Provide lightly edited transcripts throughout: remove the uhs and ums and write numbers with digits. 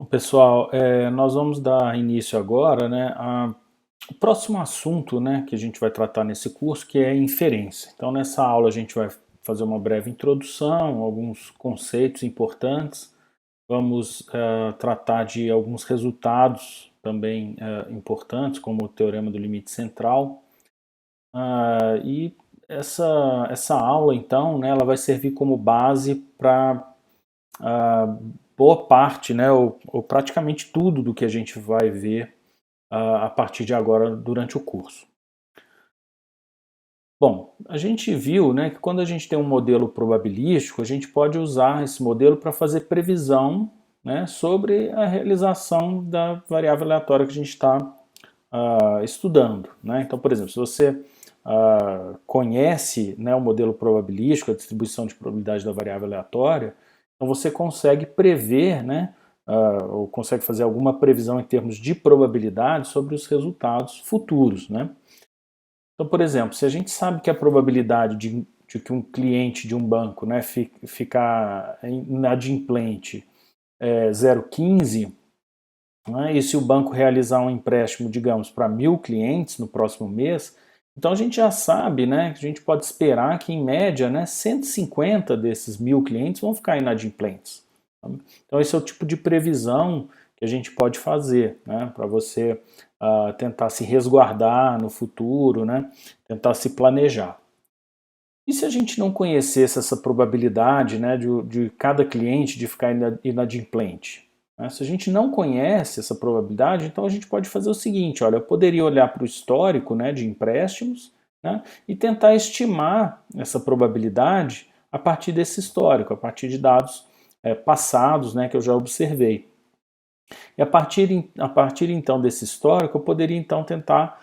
Bom, pessoal, nós vamos dar início agora, né, o próximo assunto, né, que a gente vai tratar nesse curso, que é inferência. Então, nessa aula a gente vai fazer uma breve introdução, alguns conceitos importantes, vamos tratar de alguns resultados também importantes, como o teorema do limite central. E essa aula, então, né, ela vai servir como base para boa parte, né, ou praticamente tudo do que a gente vai ver a partir de agora durante o curso. Bom, a gente viu, né, que quando a gente tem um modelo probabilístico, a gente pode usar esse modelo para fazer previsão, né, sobre a realização da variável aleatória que a gente está estudando. Né? Então, por exemplo, se você conhece, né, o modelo probabilístico, a distribuição de probabilidade da variável aleatória, então você consegue prever, né, ou consegue fazer alguma previsão em termos de probabilidade sobre os resultados futuros. Né? Então, por exemplo, se a gente sabe que a probabilidade de que um cliente de um banco, né, ficar inadimplente é 0,15, né, e se o banco realizar um empréstimo, digamos, para 1.000 clientes no próximo mês, então a gente já sabe, né, que a gente pode esperar que, em média, né, 150 desses 1.000 clientes vão ficar inadimplentes. Então esse é o tipo de previsão que a gente pode fazer, né, para você tentar se resguardar no futuro, né, tentar se planejar. E se a gente não conhecesse essa probabilidade, né, de cada cliente de ficar inadimplente? Né? Se a gente não conhece essa probabilidade, então a gente pode fazer o seguinte: olha, eu poderia olhar para o histórico, né, de empréstimos, né, e tentar estimar essa probabilidade a partir desse histórico, a partir de dados passados, né, que eu já observei. E a partir então desse histórico, eu poderia então tentar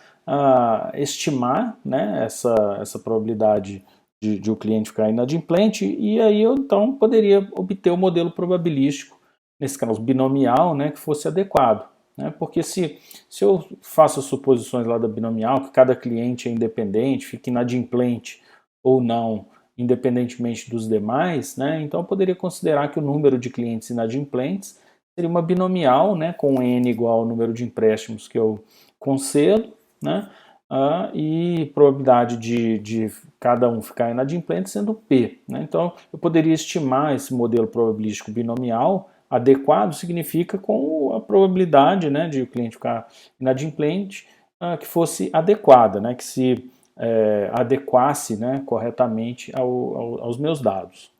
estimar, né, essa probabilidade de o cliente ficar inadimplente, e aí eu então poderia obter o modelo probabilístico, nesse caso binomial, né, que fosse adequado. Né, porque se eu faço as suposições lá da binomial, que cada cliente é independente, fica inadimplente ou não, independentemente dos demais, né, então eu poderia considerar que o número de clientes inadimplentes seria uma binomial, né, com n igual ao número de empréstimos que eu concedo, né, e probabilidade de cada um ficar inadimplente sendo p. Né? Então, eu poderia estimar esse modelo probabilístico binomial adequado, significa com a probabilidade, né, de o cliente ficar inadimplente que fosse adequada, né, que se adequasse, né, corretamente aos meus dados.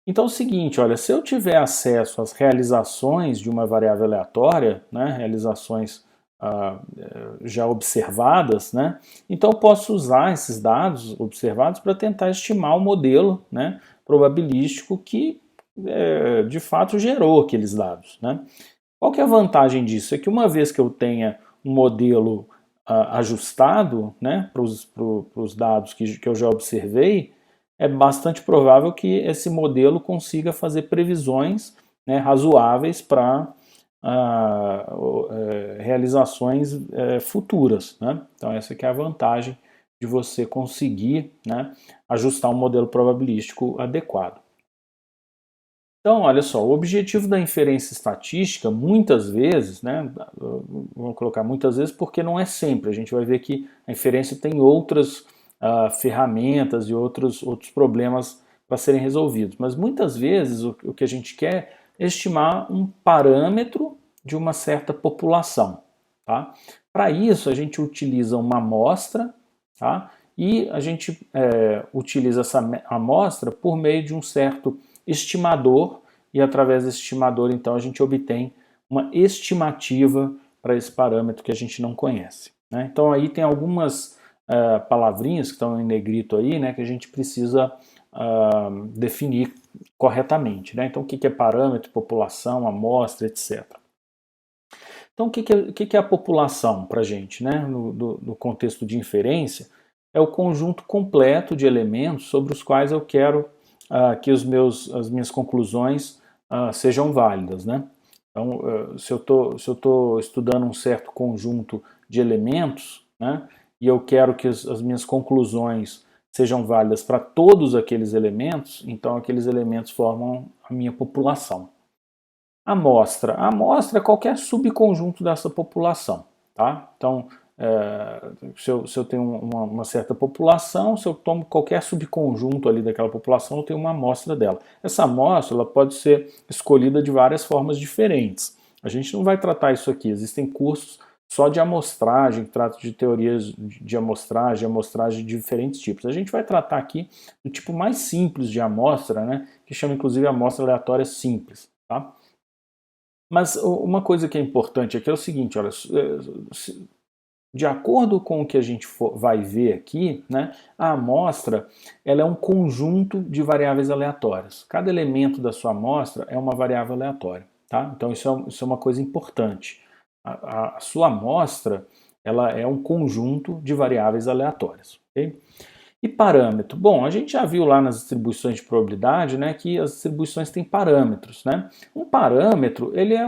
Então é o seguinte, olha, se eu tiver acesso às realizações de uma variável aleatória, né, realizações já observadas, né, então eu posso usar esses dados observados para tentar estimar o modelo, né, probabilístico que de fato gerou aqueles dados. Né. Qual que é a vantagem disso? É que uma vez que eu tenha um modelo ajustado, né, para os dados que eu já observei, é bastante provável que esse modelo consiga fazer previsões, né, razoáveis para realizações futuras. Né? Então essa que é a vantagem de você conseguir, né, ajustar um modelo probabilístico adequado. Então, olha só, o objetivo da inferência estatística, muitas vezes, né, vamos colocar muitas vezes porque não é sempre, a gente vai ver que a inferência tem outras ferramentas e outros problemas para serem resolvidos, mas muitas vezes o que a gente quer é estimar um parâmetro de uma certa população. Tá? Para isso, a gente utiliza uma amostra, tá? E a gente utiliza essa amostra por meio de um certo estimador, e através desse estimador, então, a gente obtém uma estimativa para esse parâmetro que a gente não conhece. Né? Então, aí tem algumas palavrinhas que estão em negrito aí, né, que a gente precisa definir corretamente. Né? Então, o que é parâmetro, população, amostra, etc. Então, o que é a população para a gente? Né? No contexto de inferência, é o conjunto completo de elementos sobre os quais eu quero que as minhas conclusões sejam válidas. Né? Então, se eu estou estudando um certo conjunto de elementos, né, e eu quero que as minhas conclusões sejam válidas para todos aqueles elementos, então aqueles elementos formam a minha população. Amostra. A amostra é qualquer subconjunto dessa população, tá? Então, se eu tenho uma certa população, se eu tomo qualquer subconjunto ali daquela população, eu tenho uma amostra dela. Essa amostra ela pode ser escolhida de várias formas diferentes. A gente não vai tratar isso aqui, existem cursos só de amostragem, que tratam de teorias de amostragem de diferentes tipos. A gente vai tratar aqui do tipo mais simples de amostra, né, que chama inclusive amostra aleatória simples, tá? Mas uma coisa que é importante aqui é o seguinte, olha, de acordo com o que a gente vai ver aqui, né, a amostra ela é um conjunto de variáveis aleatórias. Cada elemento da sua amostra é uma variável aleatória. Tá? Então isso é uma coisa importante. A sua amostra ela é um conjunto de variáveis aleatórias. Okay? E parâmetro? Bom, a gente já viu lá nas distribuições de probabilidade, né, que as distribuições têm parâmetros. Né? Um parâmetro ele é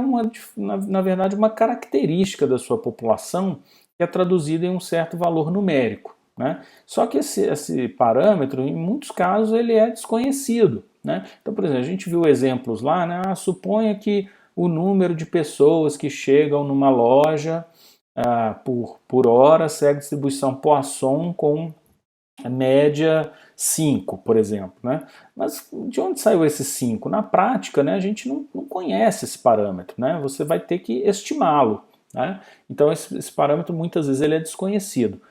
na verdade uma característica da sua população que é traduzida em um certo valor numérico. Né? Só que esse parâmetro, em muitos casos, ele é desconhecido. Né? Então, por exemplo, a gente viu exemplos lá, né? Suponha que o número de pessoas que chegam numa loja por hora segue a distribuição Poisson com média 5, por exemplo. Né? Mas de onde saiu esse 5? Na prática, né, a gente não conhece esse parâmetro. Né? Você vai ter que estimá-lo. Né? Então esse parâmetro muitas vezes ele é desconhecido.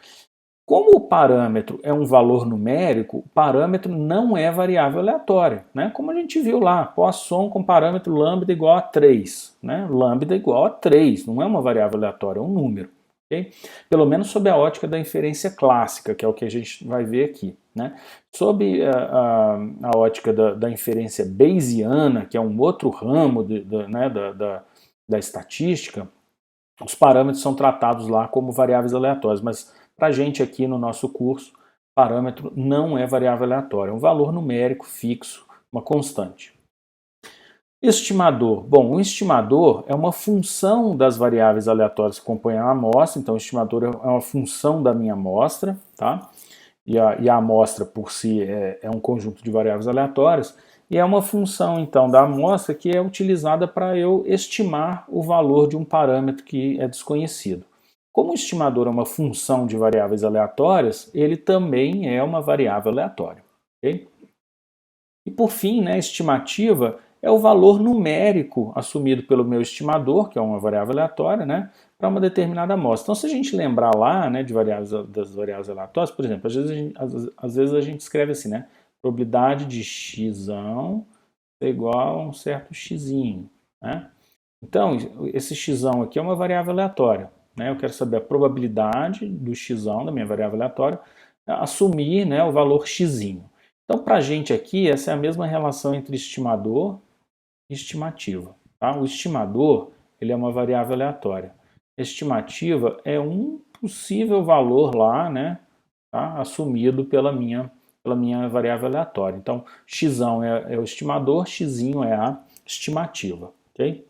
Como o parâmetro é um valor numérico, o parâmetro não é variável aleatória. Né? Como a gente viu lá, Poisson com parâmetro lambda igual a 3. Né? Lambda igual a 3, não é uma variável aleatória, é um número. Okay? Pelo menos sob a ótica da inferência clássica, que é o que a gente vai ver aqui. Né? Sob a ótica da inferência bayesiana, que é um outro ramo da estatística, os parâmetros são tratados lá como variáveis aleatórias, mas para a gente aqui no nosso curso, parâmetro não é variável aleatória, é um valor numérico fixo, uma constante. Estimador. Bom, o estimador é uma função das variáveis aleatórias que compõem a amostra, então o estimador é uma função da minha amostra, tá? E a amostra por si é um conjunto de variáveis aleatórias, e é uma função, então, da amostra que é utilizada para eu estimar o valor de um parâmetro que é desconhecido. Como o estimador é uma função de variáveis aleatórias, ele também é uma variável aleatória. Okay? E por fim, né, estimativa é o valor numérico assumido pelo meu estimador, que é uma variável aleatória, né, para uma determinada amostra. Então, se a gente lembrar lá, né, das variáveis aleatórias, por exemplo, às vezes a gente escreve assim, né, probabilidade de x é igual a um certo x. Né? Então, esse x aqui é uma variável aleatória. Né? Eu quero saber a probabilidade do x, da minha variável aleatória, assumir, né, o valor x. Então, para a gente aqui, essa é a mesma relação entre estimador e estimativa. Tá? O estimador ele é uma variável aleatória. A estimativa é um possível valor lá, né, tá? Assumido pela minha variável aleatória. Então, x é o estimador, x é a estimativa. Ok?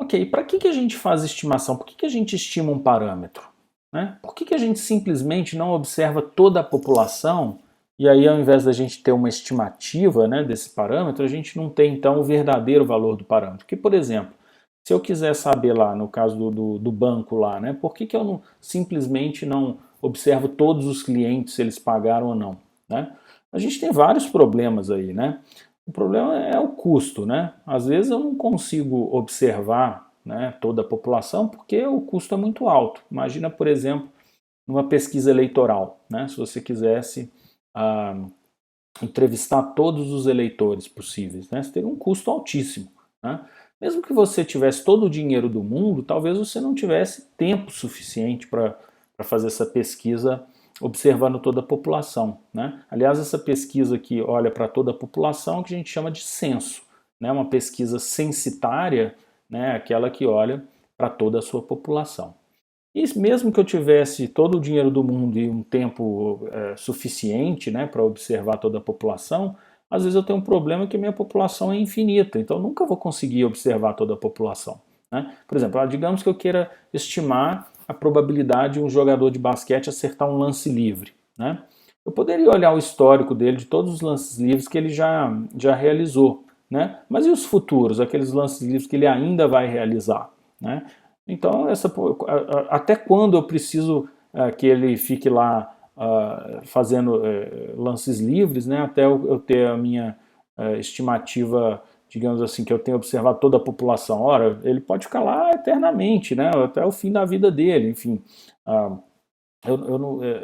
Ok, para que a gente faz estimação? Por que a gente estima um parâmetro? Né? Por que a gente simplesmente não observa toda a população e aí ao invés da gente ter uma estimativa, né, desse parâmetro, a gente não tem então o verdadeiro valor do parâmetro? Porque, por exemplo, se eu quiser saber lá, no caso do banco lá, né, por que eu simplesmente não observo todos os clientes se eles pagaram ou não? Né? A gente tem vários problemas aí, né? O problema é o custo, né? Às vezes eu não consigo observar, né, toda a população porque o custo é muito alto. Imagina, por exemplo, numa pesquisa eleitoral, né? Se você quisesse entrevistar todos os eleitores possíveis, né? Você teria um custo altíssimo. Né? Mesmo que você tivesse todo o dinheiro do mundo, talvez você não tivesse tempo suficiente para fazer essa pesquisa observando toda a população. Né? Aliás, essa pesquisa que olha para toda a população é o que a gente chama de censo. Né? Uma pesquisa censitária, né? Aquela que olha para toda a sua população. E mesmo que eu tivesse todo o dinheiro do mundo e um tempo suficiente, né, para observar toda a população, às vezes eu tenho um problema que a minha população é infinita, então eu nunca vou conseguir observar toda a população. Né? Por exemplo, digamos que eu queira estimar a probabilidade de um jogador de basquete acertar um lance livre. Né? Eu poderia olhar o histórico dele, de todos os lances livres que ele já realizou. né? Mas e os futuros, aqueles lances livres que ele ainda vai realizar, né? Então, até quando eu preciso que ele fique lá fazendo lances livres, né? Até eu ter a minha estimativa, digamos assim, que eu tenho observado toda a população. Ora, ele pode ficar lá eternamente, né? Até o fim da vida dele, enfim.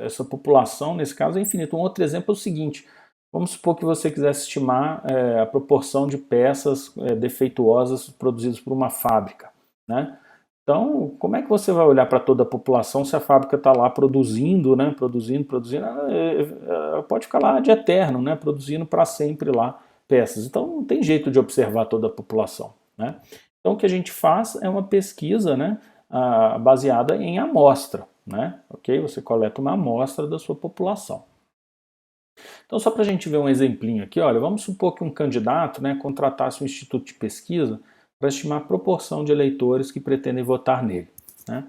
Essa população, nesse caso, é infinita. Um outro exemplo é o seguinte: vamos supor que você quisesse estimar a proporção de peças defeituosas produzidas por uma fábrica, né? Então, como é que você vai olhar para toda a população se a fábrica está lá produzindo, né? Produzindo, pode ficar lá de eterno, né? Produzindo para sempre lá peças. Então, não tem jeito de observar toda a população, né? Então, o que a gente faz é uma pesquisa, né? Baseada em amostra, né? Ok? Você coleta uma amostra da sua população. Então, só para a gente ver um exemplinho aqui, olha, vamos supor que um candidato, né, contratasse um instituto de pesquisa para estimar a proporção de eleitores que pretendem votar nele, né?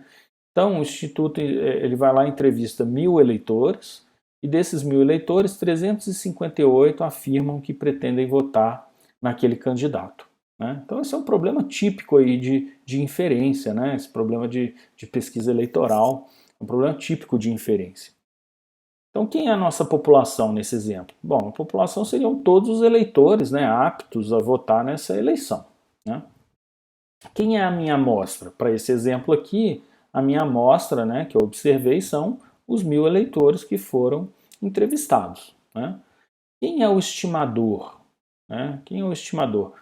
Então, o instituto ele vai lá e entrevista 1.000 eleitores, e desses 1.000 eleitores, 358 afirmam que pretendem votar naquele candidato, né? Então, esse é um problema típico aí de inferência, né? Esse problema de pesquisa eleitoral, um problema típico de inferência. Então, quem é a nossa população nesse exemplo? Bom, a população seriam todos os eleitores, né, aptos a votar nessa eleição, né? Quem é a minha amostra? Para esse exemplo aqui, a minha amostra, né, que eu observei são os 1.000 eleitores que foram entrevistados, né? Quem é o estimador? Né? Quem é o estimador?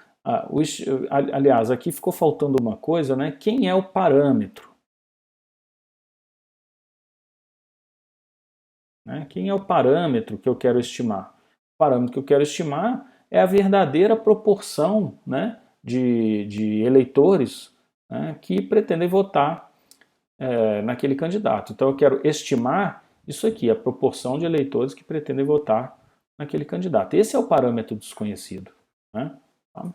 Aliás, aqui ficou faltando uma coisa, né? Quem é o parâmetro? Né? Quem é o parâmetro que eu quero estimar? O parâmetro que eu quero estimar é a verdadeira proporção, né, de eleitores, né, que pretendem votar naquele candidato. Então eu quero estimar isso aqui, a proporção de eleitores que pretendem votar naquele candidato. Esse é o parâmetro desconhecido, né? Tá?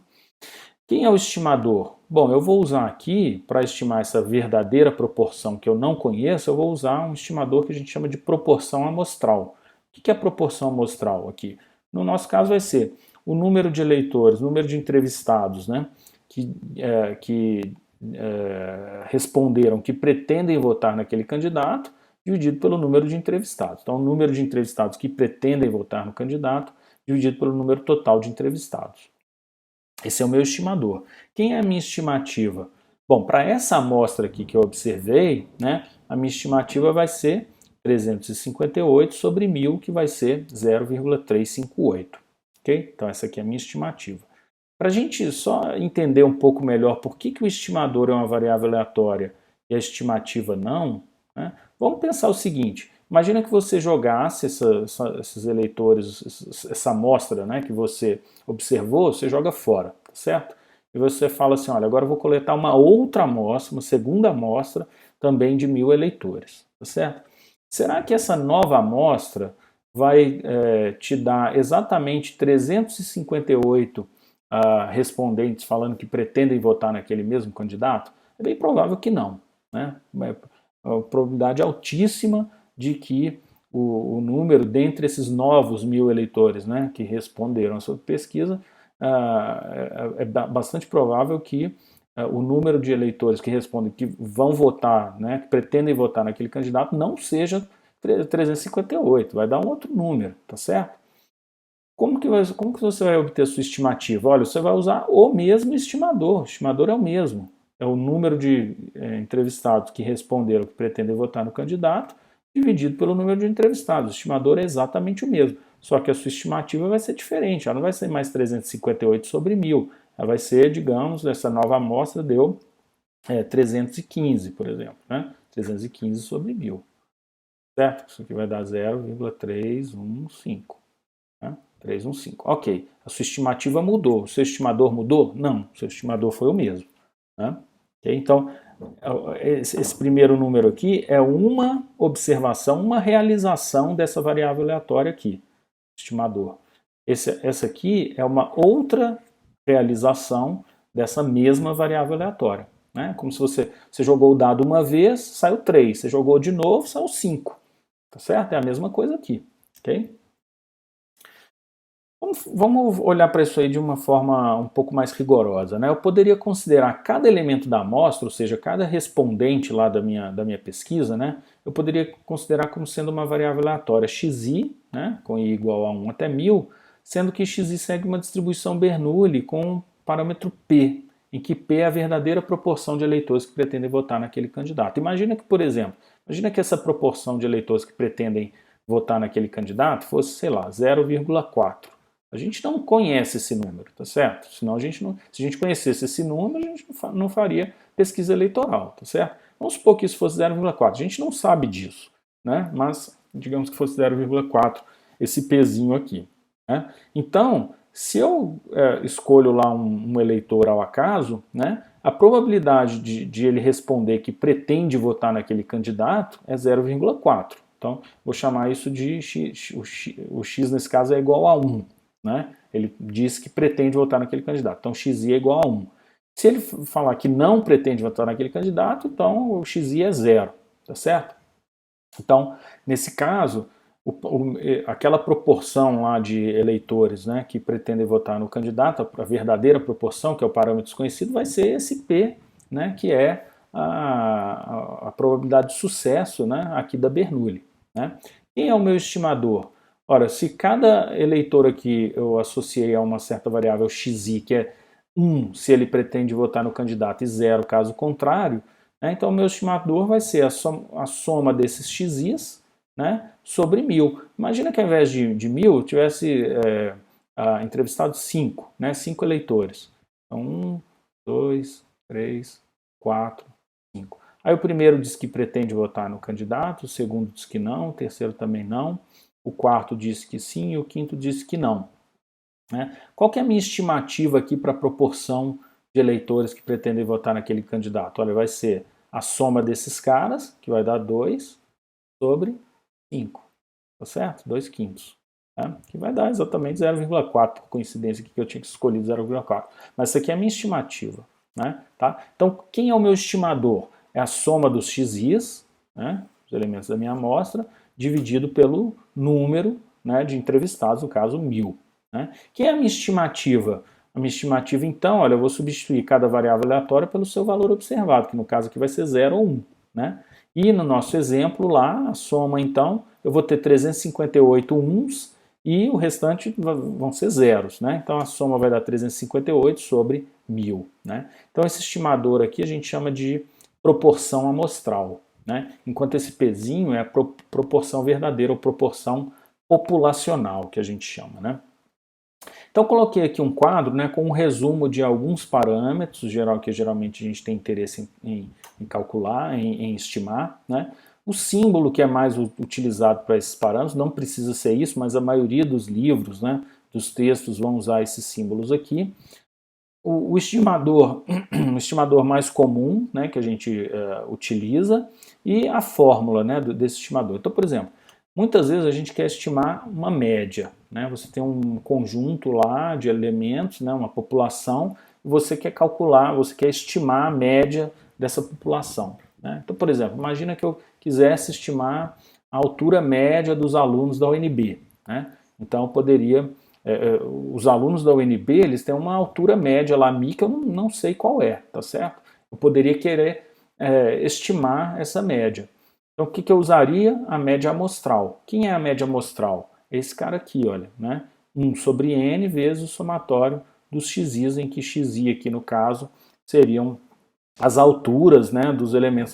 Quem é o estimador? Bom, eu vou usar aqui, para estimar essa verdadeira proporção que eu não conheço, eu vou usar um estimador que a gente chama de proporção amostral. O que é a proporção amostral aqui? No nosso caso vai ser o número de eleitores, o número de entrevistados, né, que responderam que pretendem votar naquele candidato, dividido pelo número de entrevistados. Então, o número de entrevistados que pretendem votar no candidato, dividido pelo número total de entrevistados. Esse é o meu estimador. Quem é a minha estimativa? Bom, para essa amostra aqui que eu observei, né, a minha estimativa vai ser 358 sobre 1.000, que vai ser 0,358. Ok? Então, essa aqui é a minha estimativa. Para a gente só entender um pouco melhor por que o estimador é uma variável aleatória e a estimativa não, né, vamos pensar o seguinte: imagina que você jogasse esses eleitores, essa amostra, né, que você observou, você joga fora, tá certo? E você fala assim: olha, agora eu vou coletar uma outra amostra, uma segunda amostra, também de 1.000 eleitores, tá certo? Será que essa nova amostra vai te dar exatamente 358 respondentes falando que pretendem votar naquele mesmo candidato? É bem provável que não, né? A probabilidade altíssima de que o número dentre esses novos 1.000 eleitores, né, que responderam a sua pesquisa, é bastante provável que o número de eleitores que respondem que vão votar, né, que pretendem votar naquele candidato, não seja 358, vai dar um outro número, tá certo? Como que você vai obter a sua estimativa? Olha, você vai usar o mesmo estimador. O estimador é o mesmo. É o número de entrevistados que responderam que pretendem votar no candidato, dividido pelo número de entrevistados. O estimador é exatamente o mesmo. Só que a sua estimativa vai ser diferente. Ela não vai ser mais 358 sobre 1.000. Ela vai ser, digamos, essa nova amostra deu 315, por exemplo. Né? 315 sobre 1.000. Certo? Isso aqui vai dar 0,315. Né? 315. Ok. A sua estimativa mudou. O seu estimador mudou? Não. O seu estimador foi o mesmo. Né? Okay? Então, esse primeiro número aqui é uma observação, uma realização dessa variável aleatória aqui, estimador. Essa aqui é uma outra realização dessa mesma variável aleatória. Né? Como se você jogou o dado uma vez, saiu 3. Você jogou de novo, saiu 5. Tá certo? É a mesma coisa aqui. Ok? Vamos olhar para isso aí de uma forma um pouco mais rigorosa, né? Eu poderia considerar cada elemento da amostra, ou seja, cada respondente lá da minha pesquisa, né? Eu poderia considerar como sendo uma variável aleatória xi, né? Com i igual a 1 até 1000, sendo que xi segue uma distribuição Bernoulli com parâmetro p, em que p é a verdadeira proporção de eleitores que pretendem votar naquele candidato. Imagina que, por exemplo, imagina que essa proporção de eleitores que pretendem votar naquele candidato fosse, sei lá, 0,4. A gente não conhece esse número, tá certo? Senão a gente não, se a gente conhecesse esse número, a gente não faria pesquisa eleitoral, tá certo? Vamos supor que isso fosse 0,4. A gente não sabe disso, né? Mas digamos que fosse 0,4 esse pezinho aqui, né? Então, se eu escolho lá um eleitor ao acaso, né? A probabilidade de ele responder que pretende votar naquele candidato é 0,4. Então, vou chamar isso de o x nesse caso é igual a 1. Né? Ele diz que pretende votar naquele candidato. Então, xi é igual a 1. Se ele falar que não pretende votar naquele candidato, então o xi é 0. Tá certo? Então, nesse caso, aquela proporção lá de eleitores, né, que pretendem votar no candidato, a verdadeira proporção, que é o parâmetro desconhecido, vai ser esse P, né, que é a probabilidade de sucesso, né, aqui da Bernoulli. Né? Quem é o meu estimador? Ora, se cada eleitor aqui eu associei a uma certa variável xi, que é 1 se ele pretende votar no candidato e 0 caso contrário, né, então o meu estimador vai ser a soma desses xis, né, sobre 1000. Imagina que ao invés de 1000 eu tivesse entrevistado 5, né, 5 eleitores. Então 1, 2, 3, 4, 5. Aí o primeiro diz que pretende votar no candidato, o segundo diz que não, o terceiro também não, o quarto diz que sim e o quinto diz que não. Né? Qual que é a minha estimativa aqui para a proporção de eleitores que pretendem votar naquele candidato? Olha, vai ser a soma desses caras, que vai dar 2 sobre 5, tá certo? 2 quintos. Tá? Que vai dar exatamente 0,4, por coincidência que eu tinha escolhido 0,4. Mas isso aqui é a minha estimativa. Né? Tá? Então, quem é o meu estimador? É a soma dos xis, né, os elementos da minha amostra, dividido pelo número, né, de entrevistados, no caso 1000. Né? Quem é a minha estimativa? A minha estimativa, então, olha, eu vou substituir cada variável aleatória pelo seu valor observado, que no caso aqui vai ser 0 ou 1. Né? E no nosso exemplo lá, a soma, então, eu vou ter 358 uns e o restante vão ser zeros. Né? Então, a soma vai dar 358 sobre 1000. Né? Então, esse estimador aqui a gente chama de proporção amostral. Né? Enquanto esse pezinho é a proporção verdadeira ou proporção populacional, que a gente chama. Né? Então, coloquei aqui um quadro, né, com um resumo de alguns parâmetros, que geralmente a gente tem interesse em calcular, em estimar. Né? O símbolo que é mais utilizado para esses parâmetros, não precisa ser isso, mas a maioria dos livros, né, dos textos vão usar esses símbolos aqui. O estimador, o estimador mais comum, né, que a gente utiliza, e a fórmula, né, desse estimador. Então, por exemplo, muitas vezes a gente quer estimar uma média. Né? Você tem um conjunto lá de elementos, né, uma população, e você quer calcular, você quer estimar a média dessa população. Né? Então, por exemplo, imagina que eu quisesse estimar a altura média dos alunos da UNB. Né? Então, eu poderia os alunos da UNB, eles têm uma altura média lá, mi, que eu não sei qual é, tá certo? Eu poderia querer estimar essa média. Então, o que eu usaria? A média amostral. Quem é a média amostral? Esse cara aqui, olha, né? 1 sobre n vezes o somatório dos xis, em que xi aqui no caso seriam as alturas, né, dos elementos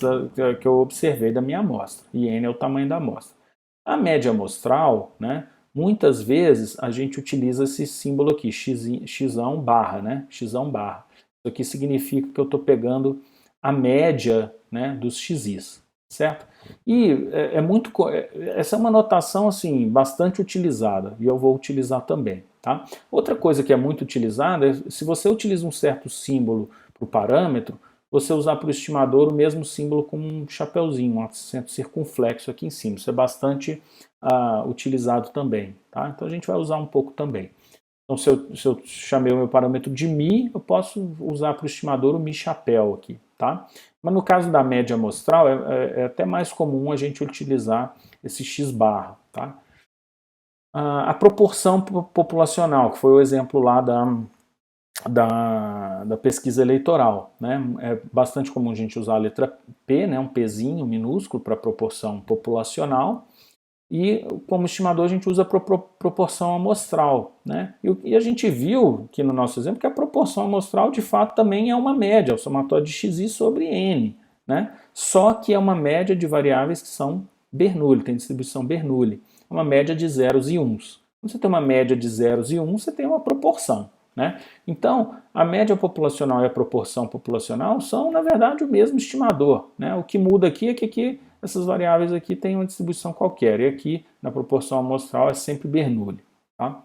que eu observei da minha amostra, e n é o tamanho da amostra. A média amostral, né, muitas vezes a gente utiliza esse símbolo aqui, xão barra, né, xão barra. Isso aqui significa que eu estou pegando a média, né, dos xis, certo? E essa é uma notação assim bastante utilizada e eu vou utilizar também, tá? Outra coisa que é muito utilizada é se você utiliza um certo símbolo para o parâmetro, você usar para o estimador o mesmo símbolo com um chapeuzinho, um acento circunflexo aqui em cima. Isso é bastante utilizado também. Tá? Então a gente vai usar um pouco também. Então se eu chamei o meu parâmetro de Mi, eu posso usar para o estimador o Mi chapéu aqui. Tá? Mas no caso da média amostral, é até mais comum a gente utilizar esse X barra. Tá? A proporção populacional, que foi o exemplo lá da pesquisa eleitoral, né? É bastante comum a gente usar a letra P, né? Um Pzinho minúsculo para proporção populacional, e como estimador a gente usa a proporção amostral, né? E a gente viu aqui no nosso exemplo que a proporção amostral de fato também é uma média, é o somatório de xi sobre n, né? Só que é uma média de variáveis que são Bernoulli, tem distribuição Bernoulli, é uma média de zeros e uns. Quando você tem uma média de zeros e uns, você tem uma proporção, né? Então, a média populacional e a proporção populacional são, na verdade, o mesmo estimador, né? O que muda aqui é que aqui essas variáveis aqui têm uma distribuição qualquer, e aqui na proporção amostral é sempre Bernoulli. Tá?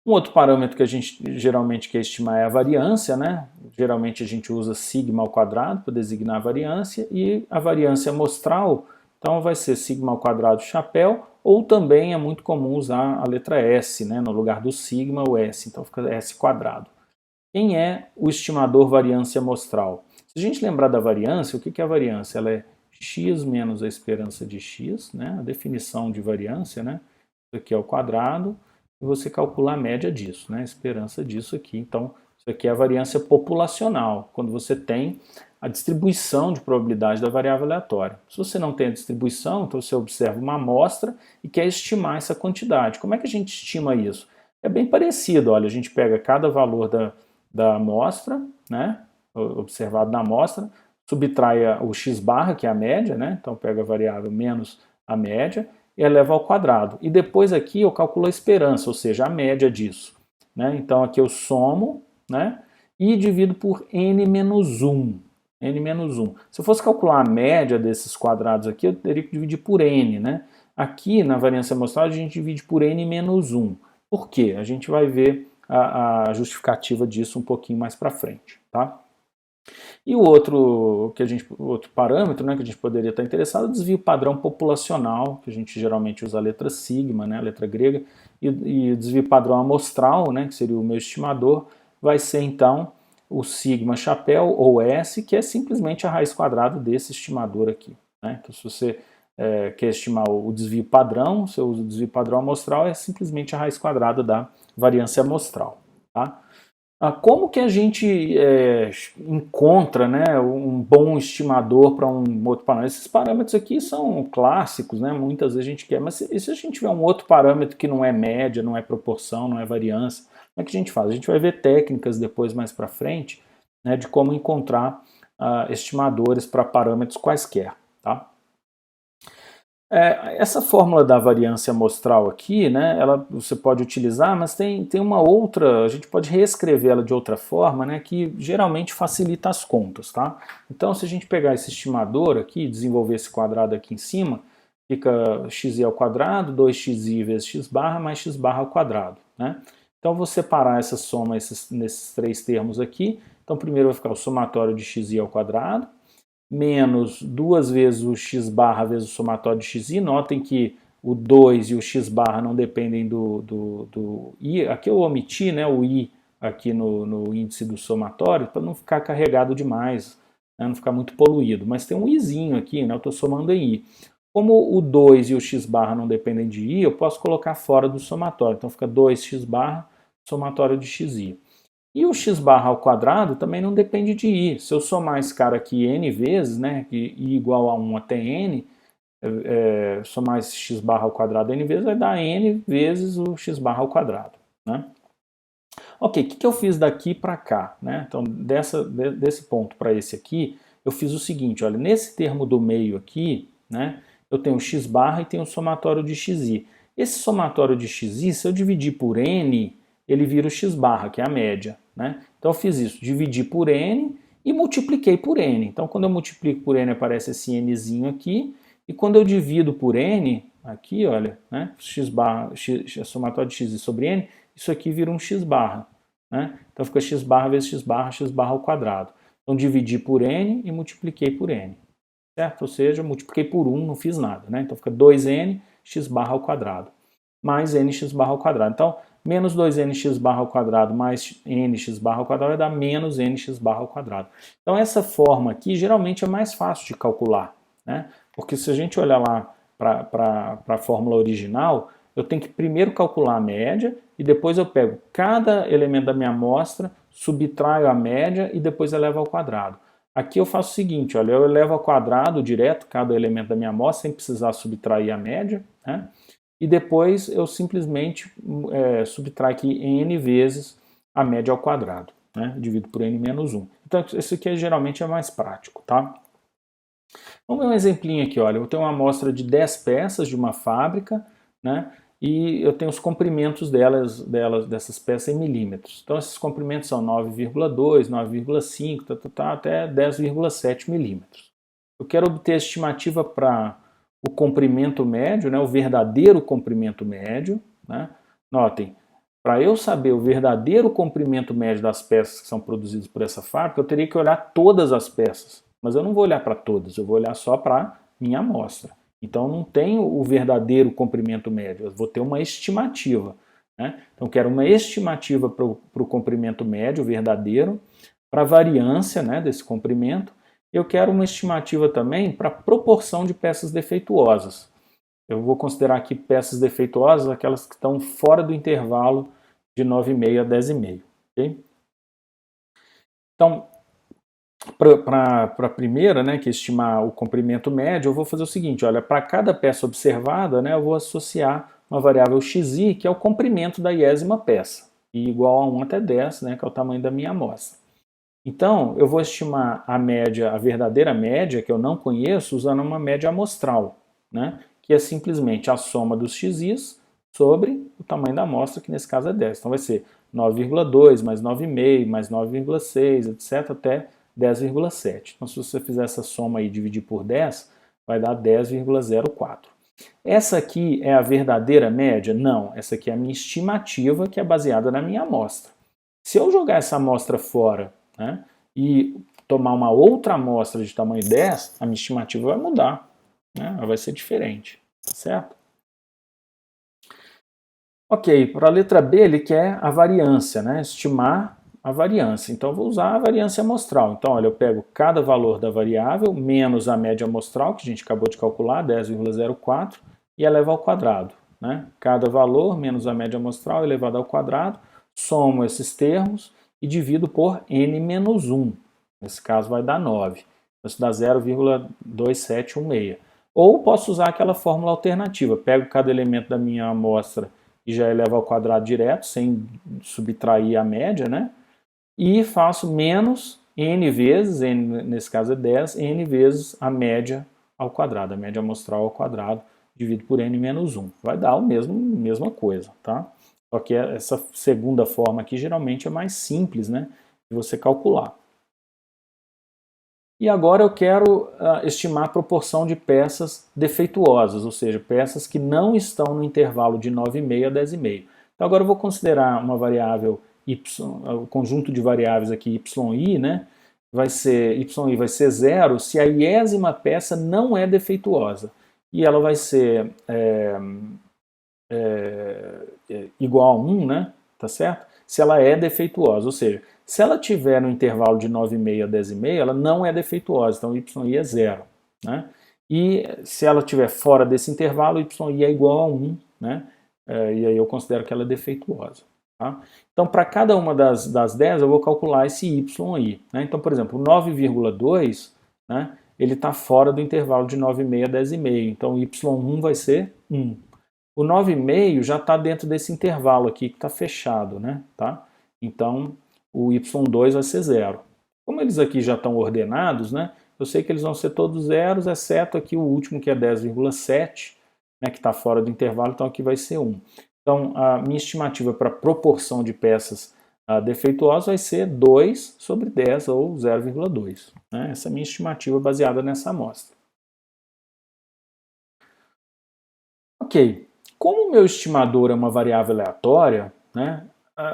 Um outro parâmetro que a gente geralmente quer estimar é a variância, né? Geralmente a gente usa sigma ao quadrado para designar a variância, e a variância amostral, então vai ser sigma ao quadrado chapéu, ou também é muito comum usar a letra S, né? No lugar do sigma, o S, então fica S quadrado. Quem é o estimador variância amostral? Se a gente lembrar da variância, o que é a variância? Ela é x menos a esperança de x, né? A definição de variância, né? Isso aqui é o quadrado, e você calcula a média disso, né? A esperança disso aqui. Então, isso aqui é a variância populacional, quando você tem a distribuição de probabilidade da variável aleatória. Se você não tem a distribuição, então você observa uma amostra e quer estimar essa quantidade. Como é que a gente estima isso? É bem parecido, olha, a gente pega cada valor da amostra, né, observado na amostra, subtrai o x barra, que é a média, né, então pega a variável menos a média, e eleva ao quadrado. E depois aqui eu calculo a esperança, ou seja, a média disso. Né? Então aqui eu somo, né, e divido por n menos 1. N menos 1. Se eu fosse calcular a média desses quadrados aqui, eu teria que dividir por n. Né? Aqui na variância amostral a gente divide por n menos 1. Por quê? A gente vai ver a justificativa disso um pouquinho mais para frente. Tá? E o outro parâmetro, né, que a gente poderia estar interessado é o desvio padrão populacional, que a gente geralmente usa a letra sigma, né, a letra grega, e o desvio padrão amostral, né, que seria o meu estimador, vai ser então o sigma chapéu, ou S, que é simplesmente a raiz quadrada desse estimador aqui. Né? Então, se você quer estimar o desvio padrão, você usa o desvio padrão amostral, é simplesmente a raiz quadrada da variância amostral. Tá? Como que a gente encontra, né, um bom estimador para um outro parâmetro? Esses parâmetros aqui são clássicos, né, muitas vezes a gente quer, mas e se a gente tiver um outro parâmetro que não é média, não é proporção, não é variância, como é que a gente faz? A gente vai ver técnicas depois mais para frente, né, de como encontrar estimadores para parâmetros quaisquer. Tá? Essa fórmula da variância amostral aqui, né, você pode utilizar, mas tem uma outra, a gente pode reescrever ela de outra forma, né, que geralmente facilita as contas. Tá? Então, se a gente pegar esse estimador aqui, desenvolver esse quadrado aqui em cima, fica xi ao quadrado, 2xi vezes x barra, mais x barra ao quadrado. Né? Então, vou separar essa soma nesses três termos aqui. Então, primeiro vai ficar o somatório de xi ao quadrado, menos 2 vezes o x barra vezes o somatório de xi. Notem que o 2 e o x barra não dependem do i. Aqui eu omiti, né, o i aqui no índice do somatório para não ficar carregado demais, né, não ficar muito poluído. Mas tem um izinho aqui, né, eu estou somando em i. Como o 2 e o x barra não dependem de i, eu posso colocar fora do somatório. Então fica 2x barra somatório de xi. E o x barra ao quadrado também não depende de i. Se eu somar esse cara aqui n vezes, né, que i igual a 1 até n, somar esse x barra ao quadrado n vezes, vai dar n vezes o x barra ao quadrado. Né? Ok, o que eu fiz daqui para cá? Né? Então, desse ponto para esse aqui, eu fiz o seguinte, olha, nesse termo do meio aqui, né, eu tenho x barra e tenho o somatório de xi. Esse somatório de xi, se eu dividir por n, ele vira o x barra, que é a média. Né? Então eu fiz isso, dividi por n e multipliquei por n. Então quando eu multiplico por n aparece esse nzinho aqui, e quando eu divido por n, aqui olha, né, x barra, somatório de xi sobre n, isso aqui vira um x barra. Né? Então fica x barra vezes x barra ao quadrado. Então dividi por n e multipliquei por n. Certo? Ou seja, multipliquei por 1, não fiz nada. Né? Então fica 2n x barra ao quadrado, mais nx barra ao quadrado. Então, menos 2nx barra ao quadrado mais nx barra ao quadrado vai dar menos nx barra ao quadrado. Então, essa forma aqui geralmente é mais fácil de calcular. Né? Porque se a gente olhar lá para a fórmula original, eu tenho que primeiro calcular a média e depois eu pego cada elemento da minha amostra, subtraio a média e depois elevo ao quadrado. Aqui eu faço o seguinte, olha, eu elevo ao quadrado direto cada elemento da minha amostra sem precisar subtrair a média, né? E depois eu simplesmente subtraio aqui em n vezes a média ao quadrado, né? Divido por n menos 1. Então isso aqui geralmente é mais prático, tá? Vamos ver um exemplinho aqui, olha, eu tenho uma amostra de 10 peças de uma fábrica, né? E eu tenho os comprimentos dessas peças em milímetros. Então esses comprimentos são 9,2, 9,5, até 10,7 milímetros. Eu quero obter a estimativa para o comprimento médio, né, o verdadeiro comprimento médio, né? Notem, para eu saber o verdadeiro comprimento médio das peças que são produzidas por essa fábrica, eu teria que olhar todas as peças. Mas eu não vou olhar para todas, eu vou olhar só para minha amostra. Então eu não tenho o verdadeiro comprimento médio, eu vou ter uma estimativa, né? Então eu quero uma estimativa para o comprimento médio verdadeiro, para a variância, né, desse comprimento. Eu quero uma estimativa também para a proporção de peças defeituosas. Eu vou considerar aqui peças defeituosas aquelas que estão fora do intervalo de 9,5 a 10,5. Okay? Então, para a primeira, né, que é estimar o comprimento médio, eu vou fazer o seguinte, olha, para cada peça observada, né, eu vou associar uma variável xi, que é o comprimento da iésima peça, e igual a 1 até 10, né, que é o tamanho da minha amostra. Então, eu vou estimar a média, a verdadeira média, que eu não conheço, usando uma média amostral, né, que é simplesmente a soma dos xis sobre o tamanho da amostra, que nesse caso é 10. Então vai ser 9,2 mais 9,5 mais 9,6, etc., até 10,7. Então, se você fizer essa soma e dividir por 10, vai dar 10,04. Essa aqui é a verdadeira média? Não, essa aqui é a minha estimativa, que é baseada na minha amostra. Se eu jogar essa amostra fora, né, e tomar uma outra amostra de tamanho 10, a minha estimativa vai mudar, né, ela vai ser diferente, certo? Ok, para a letra B ele quer a variância, né, estimar a variância. Então eu vou usar a variância amostral. Então, olha, eu pego cada valor da variável menos a média amostral, que a gente acabou de calcular, 10,04, e elevo ao quadrado, né? Cada valor menos a média amostral elevado ao quadrado, somo esses termos e divido por n menos 1. Nesse caso vai dar 9. Isso dá 0,2716. Ou posso usar aquela fórmula alternativa. Pego cada elemento da minha amostra e já elevo ao quadrado direto, sem subtrair a média, né? E faço menos n vezes, n nesse caso é 10, n vezes a média ao quadrado, a média amostral ao quadrado, divido por n menos 1. Vai dar a mesma coisa, tá? Só que essa segunda forma aqui geralmente é mais simples, né, de você calcular. E agora eu quero estimar a proporção de peças defeituosas, ou seja, peças que não estão no intervalo de 9,5 a 10,5. Então agora eu vou considerar uma variável y, o conjunto de variáveis aqui yi, né, yi vai ser 0 se a iésima peça não é defeituosa. E ela vai ser igual a 1, né, tá certo? Se ela é defeituosa, ou seja, se ela tiver no intervalo de 9,5 a 10,5, ela não é defeituosa, então yi é 0, né? E se ela estiver fora desse intervalo, yi é igual a 1, né? E aí eu considero que ela é defeituosa. Tá? Então, para cada uma das 10, eu vou calcular esse yi. Né? Então, por exemplo, o 9,2, né, ele está fora do intervalo de 9,5 a 10,5, então y1 vai ser 1. O 9,5 já está dentro desse intervalo aqui que está fechado, né? Tá? Então, o y2 vai ser 0. Como eles aqui já estão ordenados, né? Eu sei que eles vão ser todos zeros, exceto aqui o último que é 10,7, né, que está fora do intervalo, então aqui vai ser 1. Então, a minha estimativa para a proporção de peças defeituosas vai ser 2 sobre 10, ou 0,2. Né? Essa é a minha estimativa baseada nessa amostra. Ok. Como o meu estimador é uma variável aleatória, né,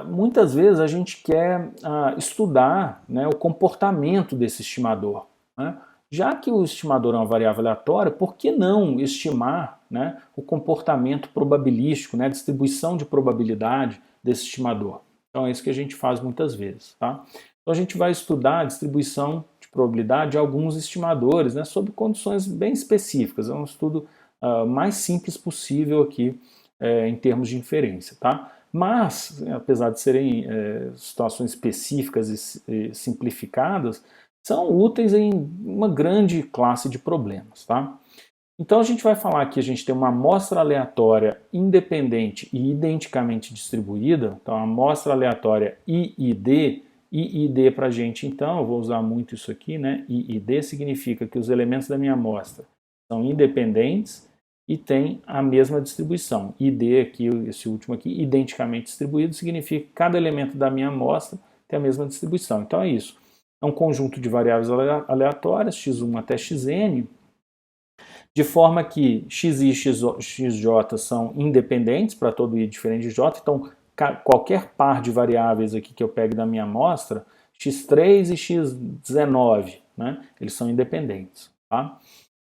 muitas vezes a gente quer estudar, né, o comportamento desse estimador. Né? Já que o estimador é uma variável aleatória, por que não estimar, né, o comportamento probabilístico, né, a distribuição de probabilidade desse estimador? Então é isso que a gente faz muitas vezes. Tá? Então a gente vai estudar a distribuição de probabilidade de alguns estimadores, né, sob condições bem específicas. É um estudo mais simples possível aqui em termos de inferência, tá? Mas, apesar de serem situações específicas e simplificadas, são úteis em uma grande classe de problemas, tá? Então a gente vai falar que a gente tem uma amostra aleatória independente e identicamente distribuída, então a amostra aleatória IID para a gente, então, eu vou usar muito isso aqui, né? IID significa que os elementos da minha amostra são independentes e têm a mesma distribuição. ID aqui, esse último aqui, identicamente distribuído, significa que cada elemento da minha amostra tem a mesma distribuição. Então é isso. É um conjunto de variáveis aleatórias, x1 até xn, de forma que xi e xj são independentes para todo i diferente de j, então qualquer par de variáveis aqui que eu pegue da minha amostra, x3 e x19, né, eles são independentes. Tá?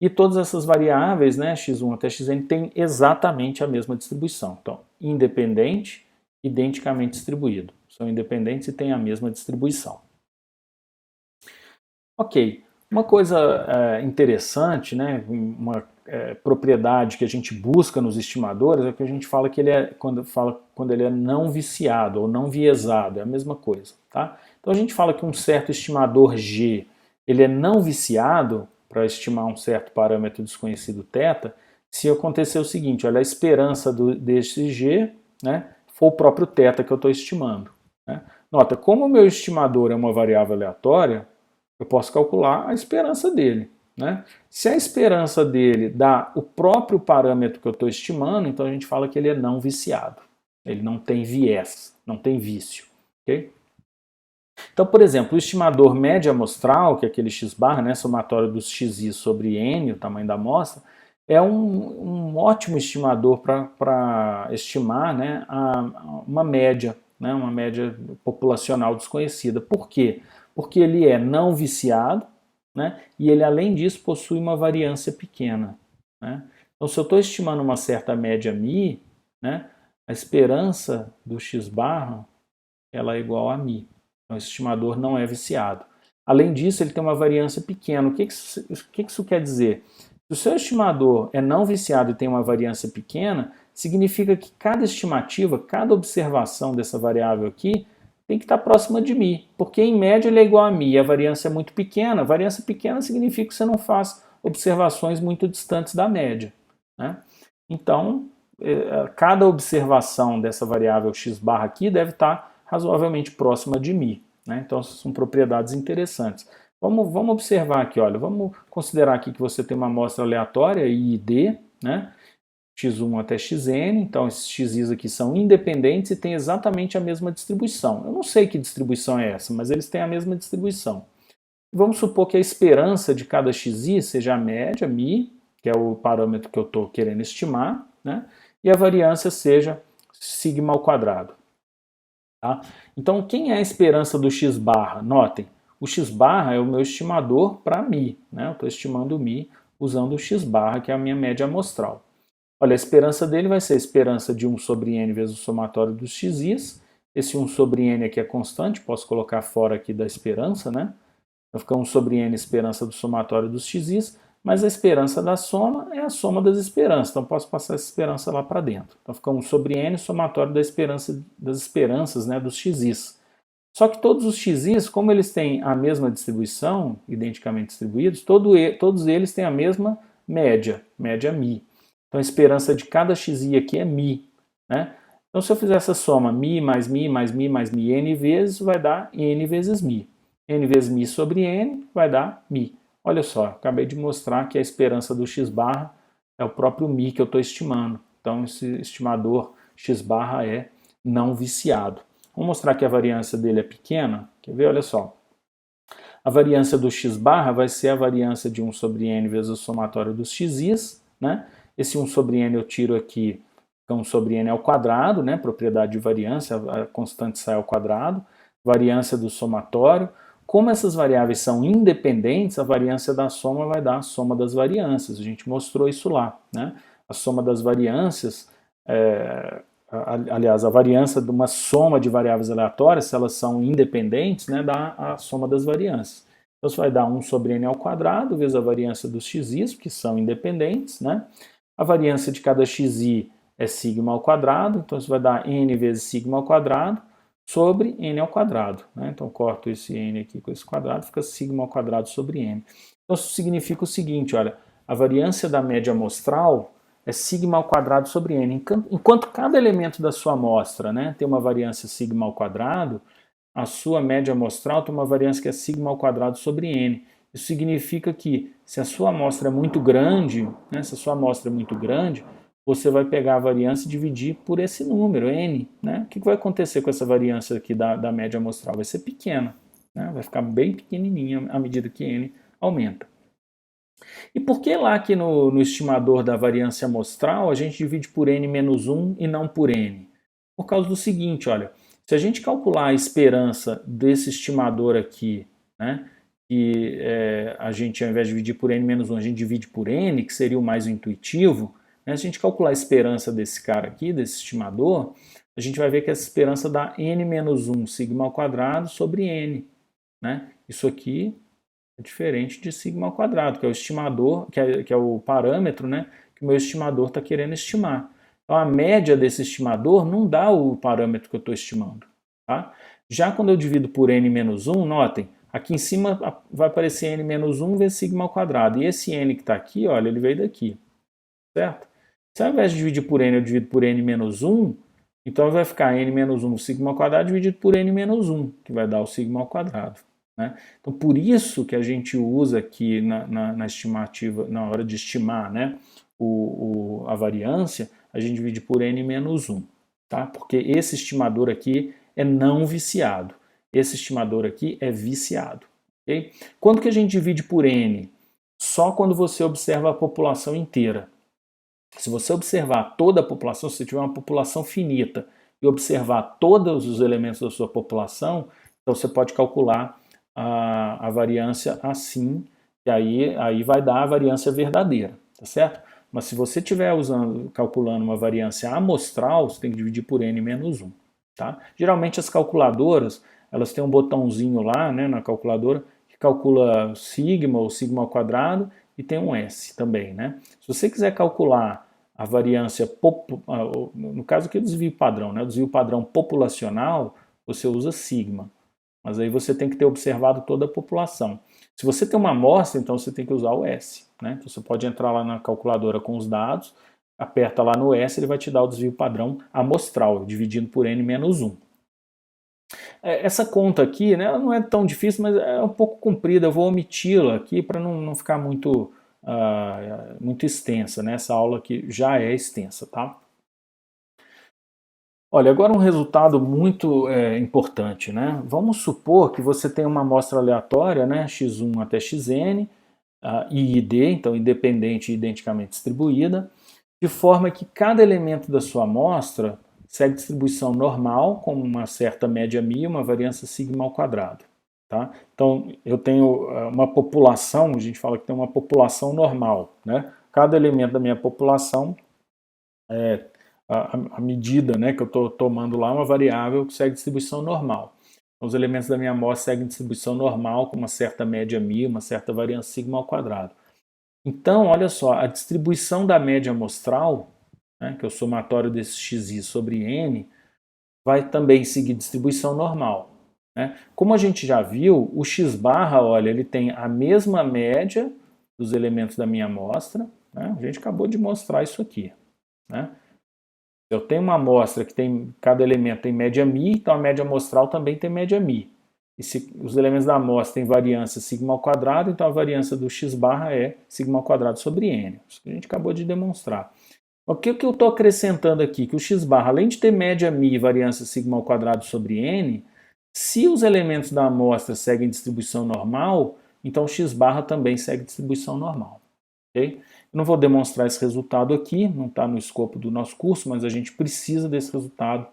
E todas essas variáveis, né, x1 até xn, têm exatamente a mesma distribuição. Então, independente, identicamente distribuído. São independentes e têm a mesma distribuição. Ok, uma coisa interessante, né, uma propriedade que a gente busca nos estimadores é que a gente fala que ele é quando ele é não viciado ou não viesado, é a mesma coisa, tá? Então a gente fala que um certo estimador G ele é não viciado para estimar um certo parâmetro desconhecido θ, se acontecer o seguinte, olha, a esperança desse G, né, for o próprio θ que eu estou estimando. Né? Nota, como o meu estimador é uma variável aleatória, eu posso calcular a esperança dele. Né? Se a esperança dele dá o próprio parâmetro que eu estou estimando, então a gente fala que ele é não viciado. Ele não tem viés, não tem vício. Okay? Então, por exemplo, o estimador média amostral, que é aquele x-bar, né, somatório dos xi sobre n, o tamanho da amostra, é um ótimo estimador para estimar, né, uma média populacional desconhecida. Por quê? Porque ele é não viciado, né, e ele, além disso, possui uma variância pequena. Né? Então, se eu estou estimando uma certa média μ, né, a esperança do x-bar ela é igual a μ. Então, esse estimador não é viciado. Além disso, ele tem uma variância pequena. O que isso quer dizer? Se o seu estimador é não viciado e tem uma variância pequena, significa que cada estimativa, cada observação dessa variável aqui, tem que estar próxima de μ, porque em média ele é igual a μ e a variância é muito pequena. A variância pequena significa que você não faz observações muito distantes da média. Né? Então, cada observação dessa variável x-bar aqui deve estar razoavelmente próxima de μ. Né? Então, são propriedades interessantes. Vamos observar aqui, olha, vamos considerar aqui que você tem uma amostra aleatória, I e D, né? x1 até xn, então esses xis aqui são independentes e têm exatamente a mesma distribuição. Eu não sei que distribuição é essa, mas eles têm a mesma distribuição. Vamos supor que a esperança de cada xi seja a média, μ, que é o parâmetro que eu estou querendo estimar, né? E a variância seja sigma ao quadrado. Tá? Então, quem é a esperança do x-bar? Notem, o x-bar é o meu estimador para μ. Né? Eu estou estimando μ usando o x-bar, que é a minha média amostral. Olha, a esperança dele vai ser a esperança de 1 sobre n vezes o somatório dos xis. Esse 1 sobre n aqui é constante, posso colocar fora aqui da esperança, né? Então fica 1 sobre n esperança do somatório dos xis, mas a esperança da soma é a soma das esperanças, então posso passar essa esperança lá para dentro. Então fica 1 sobre n somatório das esperanças, né, dos xis. Só que todos os xis, como eles têm a mesma distribuição, identicamente distribuídos, todos eles têm a mesma média μ. Então a esperança de cada xi aqui é μ. Né? Então se eu fizer essa soma μ mais μ mais μ mais μ n vezes, vai dar n vezes μ. N vezes μ sobre n vai dar μ. Olha só, acabei de mostrar que a esperança do x-bar é o próprio μ que eu estou estimando. Então esse estimador x-bar é não viciado. Vamos mostrar que a variância dele é pequena. Quer ver? Olha só. A variância do x-bar vai ser a variância de 1 sobre n vezes o somatório dos xis. Né? Esse 1 sobre n eu tiro aqui, então 1 sobre n ao quadrado, né? Propriedade de variância, a constante sai ao quadrado. Variância do somatório. Como essas variáveis são independentes, a variância da soma vai dar a soma das variâncias. A gente mostrou isso lá. Né? A soma das variâncias, aliás, a variância de uma soma de variáveis aleatórias, se elas são independentes, né, dá a soma das variâncias. Então você vai dar 1 sobre n ao quadrado vezes a variância dos xis, que são independentes. Né? A variância de cada xi é sigma ao quadrado, então isso vai dar n vezes sigma ao quadrado sobre n ao quadrado, né? Então corto esse n aqui com esse quadrado, fica sigma ao quadrado sobre n. Então isso significa o seguinte, olha, a variância da média amostral é sigma ao quadrado sobre n. Enquanto cada elemento da sua amostra, né, tem uma variância sigma ao quadrado, a sua média amostral tem uma variância que é sigma ao quadrado sobre n. Isso significa que se a sua amostra é muito grande, né, se a sua amostra é muito grande, você vai pegar a variância e dividir por esse número, n. Né? O que vai acontecer com essa variância aqui da média amostral? Vai ser pequena, né? Vai ficar bem pequenininha à medida que n aumenta. E por que lá que no estimador da variância amostral a gente divide por n menos 1 e não por n? Por causa do seguinte, olha, se a gente calcular a esperança desse estimador aqui, né, que a gente ao invés de dividir por n menos 1, a gente divide por n, que seria o mais intuitivo, né, se a gente calcular a esperança desse cara aqui, desse estimador, a gente vai ver que essa esperança dá n menos 1 sigma ao quadrado sobre n. Né? Isso aqui é diferente de sigma ao quadrado, que é o estimador, que é o parâmetro, né, que o meu estimador está querendo estimar. Então a média desse estimador não dá o parâmetro que eu estou estimando. Tá? Já quando eu divido por n menos 1, notem, aqui em cima vai aparecer n menos 1 vezes sigma ao quadrado. E esse n que está aqui, olha, ele veio daqui. Certo? Se ao invés de dividir por n, eu divido por n menos 1, então vai ficar n menos 1 sigma ao quadrado dividido por n menos 1, que vai dar o sigma ao quadrado. Né? Então, por isso que a gente usa aqui na estimativa, na hora de estimar, né, a variância, a gente divide por n menos 1. Tá? Porque esse estimador aqui é não viciado. Esse estimador aqui é viciado. Okay? Quando que a gente divide por n? Só quando você observa a população inteira. Se você observar toda a população, se você tiver uma população finita e observar todos os elementos da sua população, então você pode calcular a variância assim, e aí vai dar a variância verdadeira, tá certo? Mas se você estiver calculando uma variância amostral, você tem que dividir por n menos 1. Tá? Geralmente as calculadoras, elas têm um botãozinho lá, né, na calculadora, que calcula sigma ou sigma ao quadrado, e tem um S também, né? Se você quiser calcular a variância, no caso aqui é o desvio padrão, né? O desvio padrão populacional, você usa sigma. Mas aí você tem que ter observado toda a população. Se você tem uma amostra, então você tem que usar o S. Né? Então você pode entrar lá na calculadora com os dados, aperta lá no S, ele vai te dar o desvio padrão amostral, dividindo por N menos 1. Essa conta aqui, né, ela não é tão difícil, mas é um pouco comprida. Eu vou omiti-la aqui para não ficar muito extensa. Né? Essa aula aqui já é extensa, tá? Olha, agora um resultado muito importante, né? Vamos supor que você tem uma amostra aleatória, né, x1 até xn, I e D, então independente e identicamente distribuída, de forma que cada elemento da sua amostra segue distribuição normal, com uma certa média μ e uma variância sigma ao quadrado. Tá? Então, eu tenho uma população, a gente fala que tem uma população normal. Né? Cada elemento da minha população, a medida, né, que eu estou tomando lá, é uma variável que segue distribuição normal. Então, os elementos da minha amostra seguem distribuição normal, com uma certa média μ, uma certa variância sigma ao quadrado. Então, olha só, a distribuição da média amostral, né, que é o somatório desse xi sobre n, vai também seguir distribuição normal. Né? Como a gente já viu, o x barra, olha, ele tem a mesma média dos elementos da minha amostra. Né? A gente acabou de mostrar isso aqui. Né? Eu tenho uma amostra que tem, cada elemento tem média μ, então a média amostral também tem média μ. E se os elementos da amostra têm variância sigma ao quadrado, então a variância do x barra é sigma ao quadrado sobre n. Isso que a gente acabou de demonstrar. O que eu estou acrescentando aqui? Que o x barra, além de ter média μ e variância sigma ao quadrado sobre n, se os elementos da amostra seguem distribuição normal, então o x barra também segue distribuição normal. Okay? Eu não vou demonstrar esse resultado aqui, não está no escopo do nosso curso, mas a gente precisa desse resultado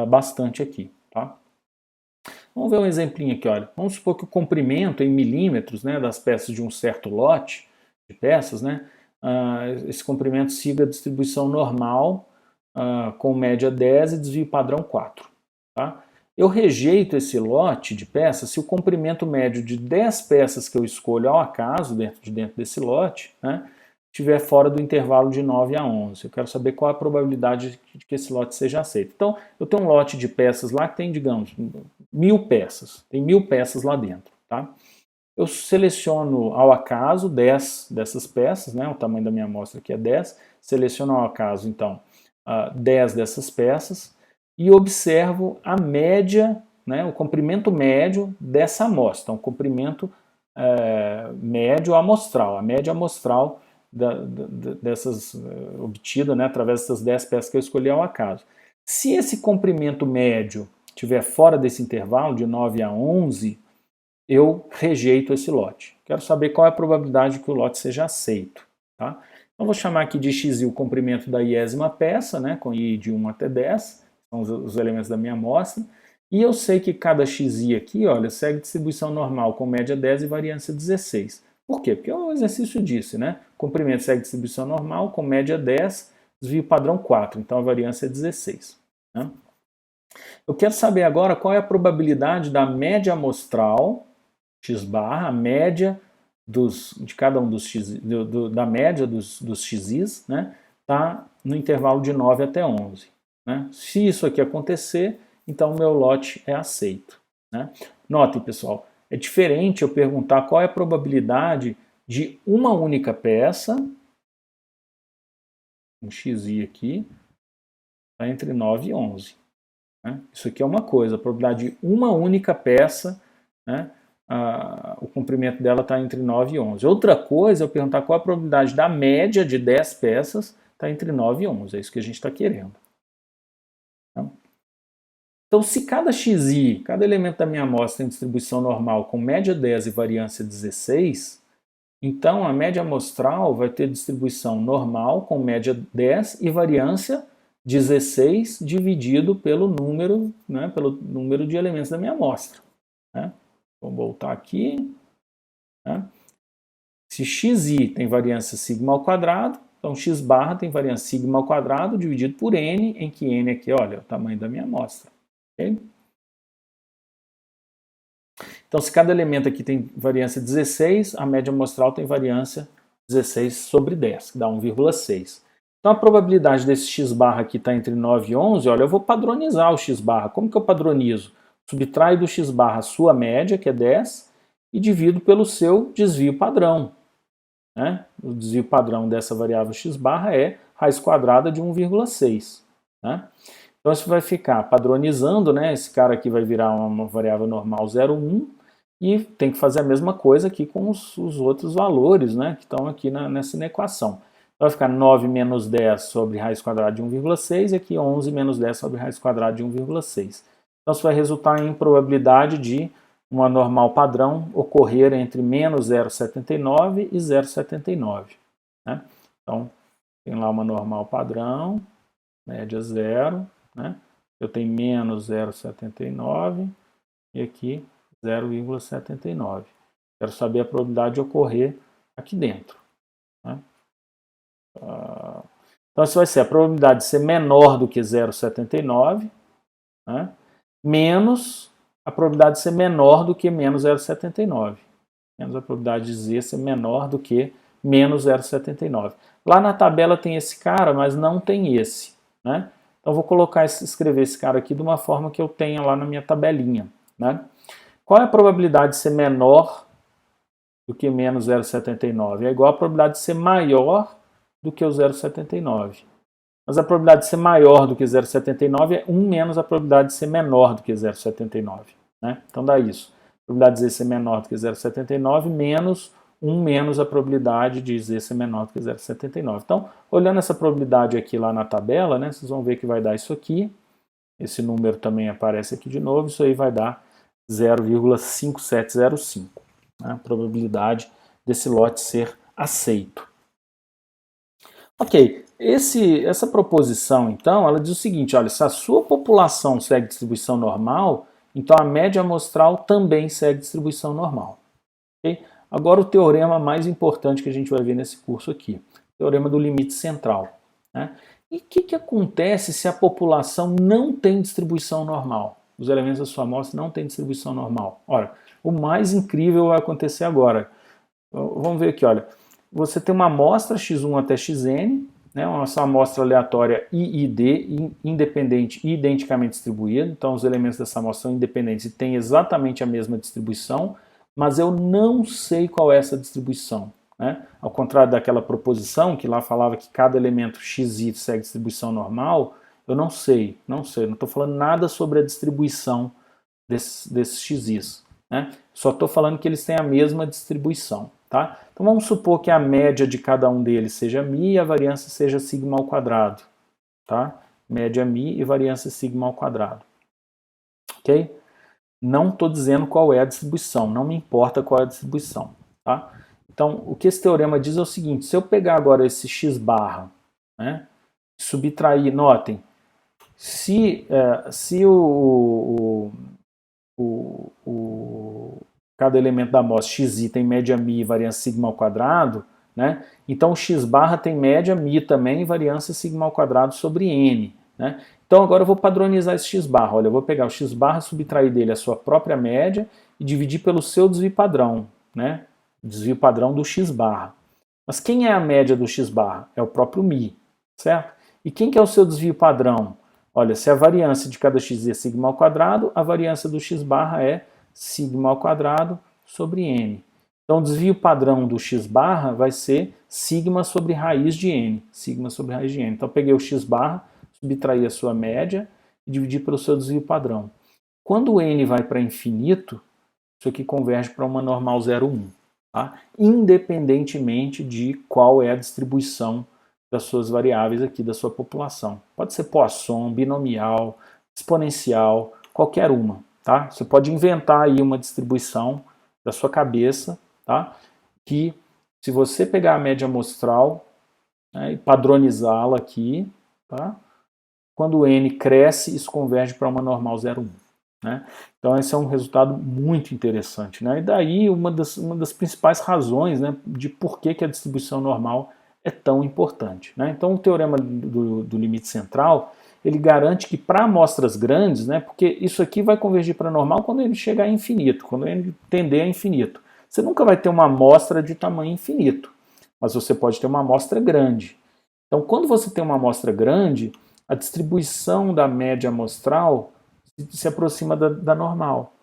bastante aqui. Tá? Vamos ver um exemplinho aqui, olha. Vamos supor que o comprimento em milímetros, né, das peças de um certo lote de peças, né, esse comprimento siga a distribuição normal com média 10 e desvio padrão 4. Tá? Eu rejeito esse lote de peças se o comprimento médio de 10 peças que eu escolho ao acaso dentro desse lote, né, estiver fora do intervalo de 9 a 11. Eu quero saber qual a probabilidade de que esse lote seja aceito. Então, eu tenho um lote de peças lá que tem, digamos, 1000 peças. Tem 1000 peças lá dentro, tá? Eu seleciono ao acaso 10 dessas peças, né? O tamanho da minha amostra aqui é 10. Seleciono ao acaso, então, 10 dessas peças e observo a média, né? O comprimento médio dessa amostra. Então, o comprimento médio amostral, a média amostral dessas obtida, né, através dessas 10 peças que eu escolhi ao acaso. Se esse comprimento médio estiver fora desse intervalo de 9 a 11, eu rejeito esse lote. Quero saber qual é a probabilidade que o lote seja aceito. Tá? Então vou chamar aqui de xi o comprimento da iésima peça, né, com i de 1 até 10, são os elementos da minha amostra, e eu sei que cada xi aqui, olha, segue distribuição normal com média 10 e variância 16. Por quê? Porque o exercício disse, né? Comprimento segue distribuição normal com média 10, desvio padrão 4, então a variância é 16. Né? Eu quero saber agora qual é a probabilidade da média amostral, x barra, a média de cada um dos x, da média dos xis, né? Tá no intervalo de 9 até 11. Né? Se isso aqui acontecer, então o meu lote é aceito. Né? Notem, pessoal, é diferente eu perguntar qual é a probabilidade de uma única peça, um xi aqui, tá entre 9 e 11. Né? Isso aqui é uma coisa, a probabilidade de uma única peça, né? O comprimento dela está entre 9 e 11. Outra coisa é eu perguntar qual a probabilidade da média de 10 peças está entre 9 e 11. É isso que a gente está querendo. Então, se cada xi, cada elemento da minha amostra tem distribuição normal com média 10 e variância 16, então a média amostral vai ter distribuição normal com média 10 e variância 16 dividido pelo número, né, pelo número de elementos da minha amostra. Né? Vou voltar aqui. Né? Se xi tem variância sigma ao quadrado, então x barra tem variância sigma ao quadrado dividido por n, em que n aqui, olha, é o tamanho da minha amostra. Okay? Então, se cada elemento aqui tem variância 16, a média amostral tem variância 16 sobre 10, que dá 1,6. Então, a probabilidade desse x barra aqui estar entre 9 e 11, olha, eu vou padronizar o x barra. Como que eu padronizo? Subtraio do x barra a sua média, que é 10, e divido pelo seu desvio padrão. Né? O desvio padrão dessa variável x barra é raiz quadrada de 1,6. Né? Então isso vai ficar padronizando, né? Esse cara aqui vai virar uma variável normal 0,1 e tem que fazer a mesma coisa aqui com os outros valores, né? Que estão aqui nessa equação. Então vai ficar 9 menos 10 sobre raiz quadrada de 1,6 e aqui 11 menos 10 sobre raiz quadrada de 1,6. Então isso vai resultar em probabilidade de uma normal padrão ocorrer entre menos 0,79 e 0,79. Né? Então, tem lá uma normal padrão, média 0, né? Eu tenho menos 0,79 e aqui 0,79. Quero saber a probabilidade de ocorrer aqui dentro. Né? Então, isso vai ser a probabilidade de ser menor do que 0,79, né? Menos a probabilidade de ser menor do que menos 0,79. Menos a probabilidade de Z ser menor do que menos 0,79. Lá na tabela tem esse cara, mas não tem esse. Né? Então vou escrever esse cara aqui de uma forma que eu tenha lá na minha tabelinha. Né? Qual é a probabilidade de ser menor do que menos 0,79? É igual a probabilidade de ser maior do que o 0,79. Mas a probabilidade de ser maior do que 0,79 é 1 menos a probabilidade de ser menor do que 0,79. Né? Então dá isso. A probabilidade de Z ser menor do que 0,79 menos 1 menos a probabilidade de Z ser menor do que 0,79. Então, olhando essa probabilidade aqui lá na tabela, né, vocês vão ver que vai dar isso aqui. Esse número também aparece aqui de novo. Isso aí vai dar 0,5705. Né, a probabilidade desse lote ser aceito. Ok, essa proposição, então, ela diz o seguinte, olha, se a sua população segue distribuição normal, então a média amostral também segue distribuição normal. Okay? Agora o teorema mais importante que a gente vai ver nesse curso aqui, o teorema do limite central. Né? E o que acontece se a população não tem distribuição normal? Os elementos da sua amostra não têm distribuição normal. Ora, o mais incrível vai acontecer agora. Vamos ver aqui, olha. você tem uma amostra x1 até xn, né, uma amostra aleatória IID, independente e identicamente distribuída. Então os elementos dessa amostra são independentes e têm exatamente a mesma distribuição, mas eu não sei qual é essa distribuição. Né? Ao contrário daquela proposição que lá falava que cada elemento xi segue distribuição normal, eu não sei, não estou falando nada sobre a distribuição desses xis. Né? Só estou falando que eles têm a mesma distribuição. Tá? Então vamos supor que a média de cada um deles seja μ e a variância seja sigma ao quadrado. Tá? Média μ e variância sigma ao quadrado. Ok? Não estou dizendo qual é a distribuição, não me importa qual é a distribuição. Tá? Então, o que esse teorema diz é o seguinte, se eu pegar agora esse x barra, né, subtrair, notem, se cada elemento da amostra xi tem média μ e variância sigma ao quadrado, né, então o x barra tem média μ também e variância sigma ao quadrado sobre n. Né? Então agora eu vou padronizar esse x barra. Olha, eu vou pegar o x barra, subtrair dele a sua própria média e dividir pelo seu desvio padrão, né? Desvio padrão do x barra. Mas quem é a média do x barra? É o próprio μ, certo? E quem que é o seu desvio padrão? Olha, se a variância de cada x é sigma ao quadrado, a variância do x barra é sigma ao quadrado sobre n. Então o desvio padrão do x barra vai ser sigma sobre raiz de n. Sigma sobre raiz de n. Então eu peguei o x barra, subtrair a sua média e dividir pelo seu desvio padrão. Quando o n vai para infinito, isso aqui converge para uma normal 0,1, tá? Independentemente de qual é a distribuição das suas variáveis aqui da sua população. Pode ser Poisson, binomial, exponencial, qualquer uma. Tá? Você pode inventar aí uma distribuição da sua cabeça, tá? Que se você pegar a média amostral, né, e padronizá-la aqui, tá? Quando o n cresce, isso converge para uma normal 0,1. Né? Então esse é um resultado muito interessante. Né? E daí uma das principais razões, né, de por que a distribuição normal é tão importante. Né? Então o teorema do limite central, ele garante que para amostras grandes, né, porque isso aqui vai convergir para normal quando ele chegar a infinito, quando ele tender a infinito. Você nunca vai ter uma amostra de tamanho infinito, mas você pode ter uma amostra grande. Então quando você tem uma amostra grande, a distribuição da média amostral se aproxima da normal.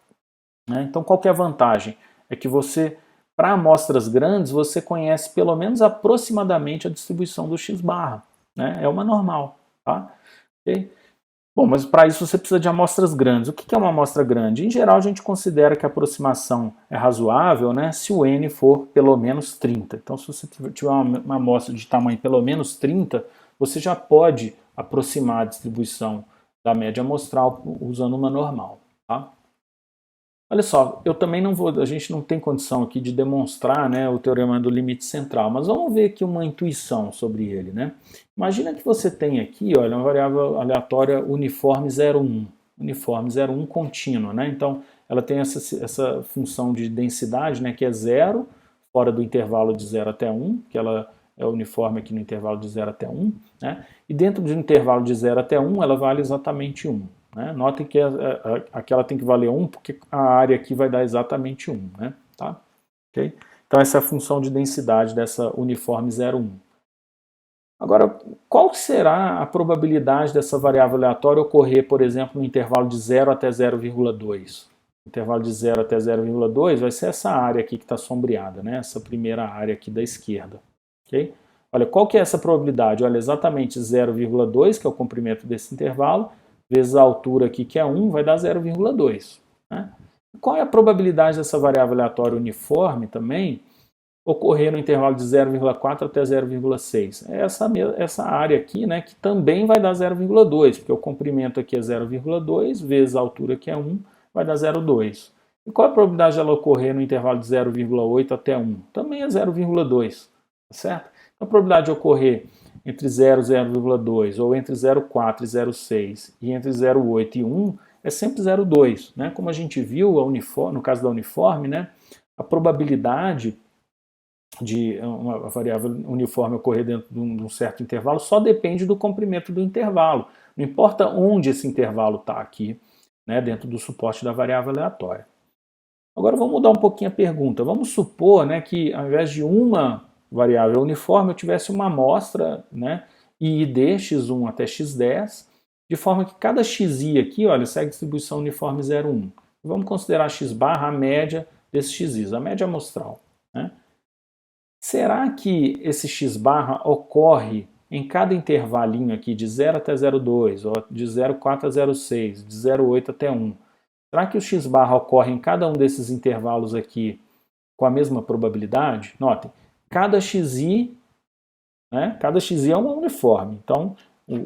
Né? Então, qual que é a vantagem? É que você, para amostras grandes, você conhece pelo menos aproximadamente a distribuição do x barra. Né? É uma normal. Tá? Okay? Bom, mas para isso você precisa de amostras grandes. O que é uma amostra grande? Em geral, a gente considera que a aproximação é razoável, né, se o n for pelo menos 30. Então, se você tiver uma amostra de tamanho pelo menos 30, você já pode aproximar a distribuição da média amostral usando uma normal. Tá? Olha só, eu também não vou, a gente não tem condição aqui de demonstrar, né, o teorema do limite central, mas vamos ver aqui uma intuição sobre ele. Né? Imagina que você tem aqui, olha, uma variável aleatória uniforme 0,1, uniforme 0,1 contínua. Né? Então, ela tem essa função de densidade, né, que é 0, fora do intervalo de 0 até 1, que ela é uniforme aqui no intervalo de 0 até 1, né? E dentro do intervalo de 0 até 1, ela vale exatamente 1. Né? Notem que aquela tem que valer 1, porque a área aqui vai dar exatamente 1. Né? Tá? Okay? Então essa é a função de densidade dessa uniforme 0,1. Agora, qual será a probabilidade dessa variável aleatória ocorrer, por exemplo, no intervalo de 0 até 0,2? O intervalo de 0 até 0,2 vai ser essa área aqui que está sombreada, né? Essa primeira área aqui da esquerda. Okay? Olha, qual que é essa probabilidade? Olha, exatamente 0,2, que é o comprimento desse intervalo, vezes a altura aqui, que é 1, vai dar 0,2. Né? Qual é a probabilidade dessa variável aleatória uniforme também ocorrer no intervalo de 0,4 até 0,6? É essa área aqui, né, que também vai dar 0,2, porque o comprimento aqui é 0,2, vezes a altura que é 1, vai dar 0,2. E qual é a probabilidade dela ocorrer no intervalo de 0,8 até 1? Também é 0,2. Certo? Então, a probabilidade de ocorrer entre 0 e 0,2, ou entre 0,4 e 0,6, e entre 0,8 e 1, é sempre 0,2. Né? Como a gente viu no caso da uniforme, né, a probabilidade de uma variável uniforme ocorrer dentro de um certo intervalo só depende do comprimento do intervalo. Não importa onde esse intervalo está aqui, né, dentro do suporte da variável aleatória. Agora vamos mudar um pouquinho a pergunta. Vamos supor, né, que ao invés de uma variável uniforme, eu tivesse uma amostra, né, IID x1 até x10, de forma que cada xi aqui, olha, segue distribuição uniforme 0, 1. Vamos considerar x barra a média desses xis, a média amostral, né? Será que esse x barra ocorre em cada intervalinho aqui de 0 até 0,2, ou de 0,4 a 0,6, de 0,8 até 1? Será que o x barra ocorre em cada um desses intervalos aqui com a mesma probabilidade? Notem, cada xi, né, cada xi é uma uniforme. Então,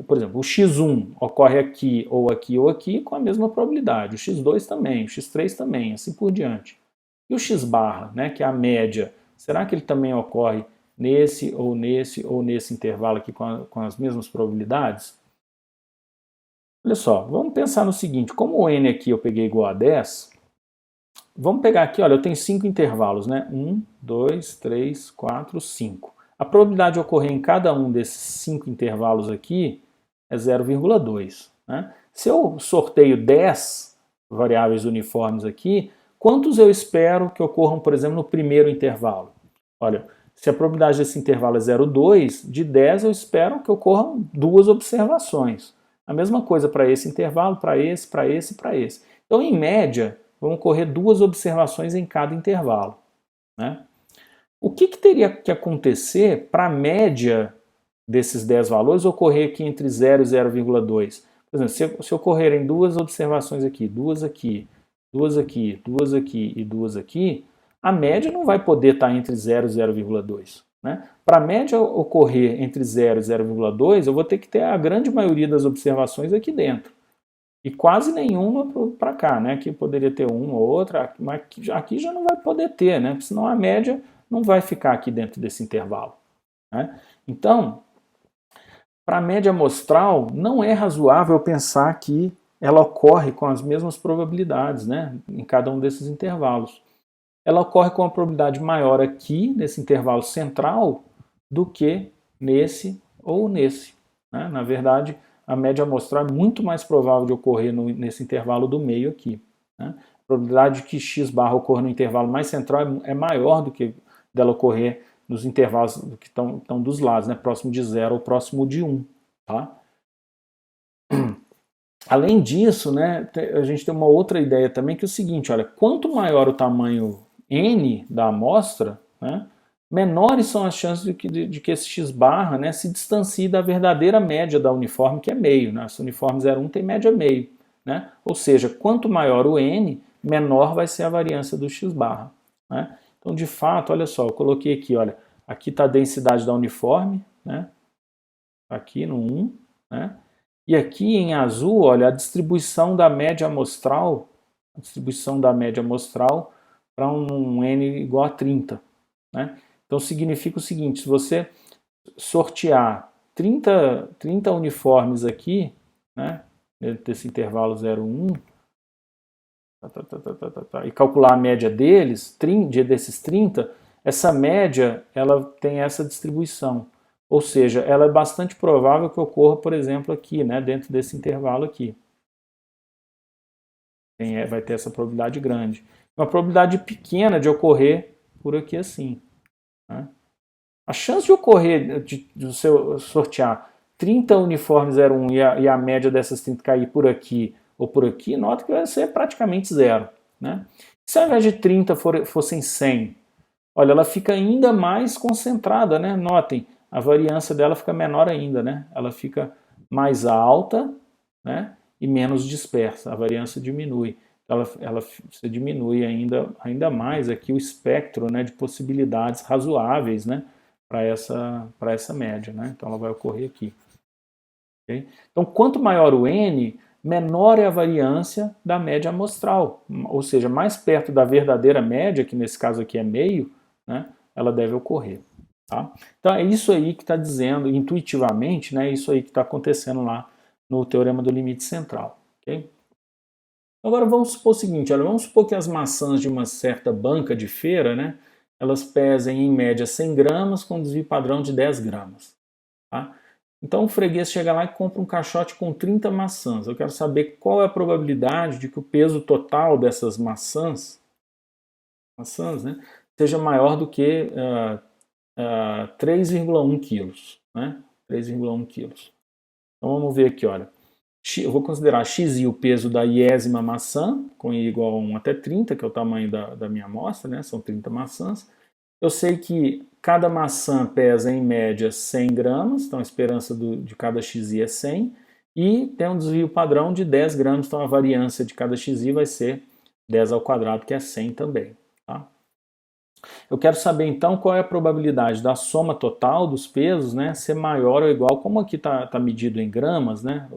por exemplo, o x1 ocorre aqui ou aqui ou aqui com a mesma probabilidade. O x2 também, o x3 também, assim por diante. E o x barra, né, que é a média, será que ele também ocorre nesse ou nesse ou nesse intervalo aqui com as mesmas probabilidades? Olha só, vamos pensar no seguinte, como o n aqui eu peguei igual a 10, vamos pegar aqui, olha, eu tenho 5 intervalos, né? 1, 2, 3, 4, 5. A probabilidade de ocorrer em cada um desses 5 intervalos aqui é 0,2. Né? Se eu sorteio 10 variáveis uniformes aqui, quantos eu espero que ocorram, por exemplo, no primeiro intervalo? Olha, se a probabilidade desse intervalo é 0,2, de 10 eu espero que ocorram 2 observações. A mesma coisa para esse intervalo, para esse, para esse e para esse. Então, em média, vão ocorrer 2 observações em cada intervalo. Né? O que teria que acontecer para a média desses 10 valores ocorrer aqui entre 0 e 0,2? Por exemplo, se ocorrerem 2 observações aqui, 2 aqui, 2 aqui, 2 aqui e 2 aqui, a média não vai poder estar entre 0 e 0,2. Né? Para a média ocorrer entre 0 e 0,2, eu vou ter que ter a grande maioria das observações aqui dentro. E quase nenhuma para cá, né? Aqui poderia ter uma ou outra, mas aqui já não vai poder ter, né? Porque senão a média não vai ficar aqui dentro desse intervalo. Né? Então, para a média amostral, não é razoável pensar que ela ocorre com as mesmas probabilidades, né? Em cada um desses intervalos. Ela ocorre com uma probabilidade maior aqui, nesse intervalo central, do que nesse ou nesse. Né? Na verdade, a média amostral é muito mais provável de ocorrer nesse intervalo do meio aqui. Né? A probabilidade de que x barra ocorra no intervalo mais central é maior do que dela ocorrer nos intervalos que estão dos lados, né? Próximo de 0 ou próximo de 1. Tá? Além disso, né, a gente tem uma outra ideia também, que é o seguinte, olha, quanto maior o tamanho n da amostra, né, menores são as chances de que esse x barra, né, se distancie da verdadeira média da uniforme, que é meio. Né? Essa uniforme 0,1 tem média meio. Né? Ou seja, quanto maior o n, menor vai ser a variância do x barra. Né? Então, de fato, olha só, eu coloquei aqui, olha, aqui está a densidade da uniforme, né? Aqui no 1, né? E aqui em azul, olha, a distribuição da média amostral, para um n igual a 30. Né? Então significa o seguinte, se você sortear 30 uniformes aqui, né, desse intervalo 0, 1, e calcular a média desses 30, essa média ela tem essa distribuição. Ou seja, ela é bastante provável que ocorra, por exemplo, aqui, né, dentro desse intervalo aqui. Vai ter essa probabilidade grande. Uma probabilidade pequena de ocorrer por aqui assim. Né? A chance de ocorrer, de você sortear 30 uniformes 01 e a média dessas 30 cair por aqui ou por aqui, nota que vai ser praticamente zero. Né? Se ao invés de 30 fossem 100, olha, ela fica ainda mais concentrada, né? Notem, a variância dela fica menor ainda, né? Ela fica mais alta, né? E menos dispersa, a variância diminui. Você diminui ainda mais aqui o espectro, né, de possibilidades razoáveis, né, para essa média. Né? Então ela vai ocorrer aqui. Okay? Então quanto maior o n, menor é a variância da média amostral, ou seja, mais perto da verdadeira média, que nesse caso aqui é meio, né, ela deve ocorrer. Tá? Então é isso aí que está dizendo, intuitivamente, né, isso aí que está acontecendo lá no teorema do limite central. Okay? Agora vamos supor o seguinte, olha, vamos supor que as maçãs de uma certa banca de feira, né, elas pesem em média 100 gramas com desvio padrão de 10 gramas. Tá? Então o freguês chega lá e compra um caixote com 30 maçãs. Eu quero saber qual é a probabilidade de que o peso total dessas maçãs, né, seja maior do que 3,1 quilos, né? 3,1 quilos. Então vamos ver aqui, olha. Eu vou considerar xi o peso da iésima maçã, com i igual a 1 até 30, que é o tamanho da minha amostra, né? São 30 maçãs. Eu sei que cada maçã pesa em média 100 gramas, então a esperança de cada xi é 100, e tem um desvio padrão de 10 gramas, então a variância de cada xi vai ser 10 ao quadrado, que é 100 também. Tá? Eu quero saber então qual é a probabilidade da soma total dos pesos, né, ser maior ou igual, como aqui está medido em gramas, né,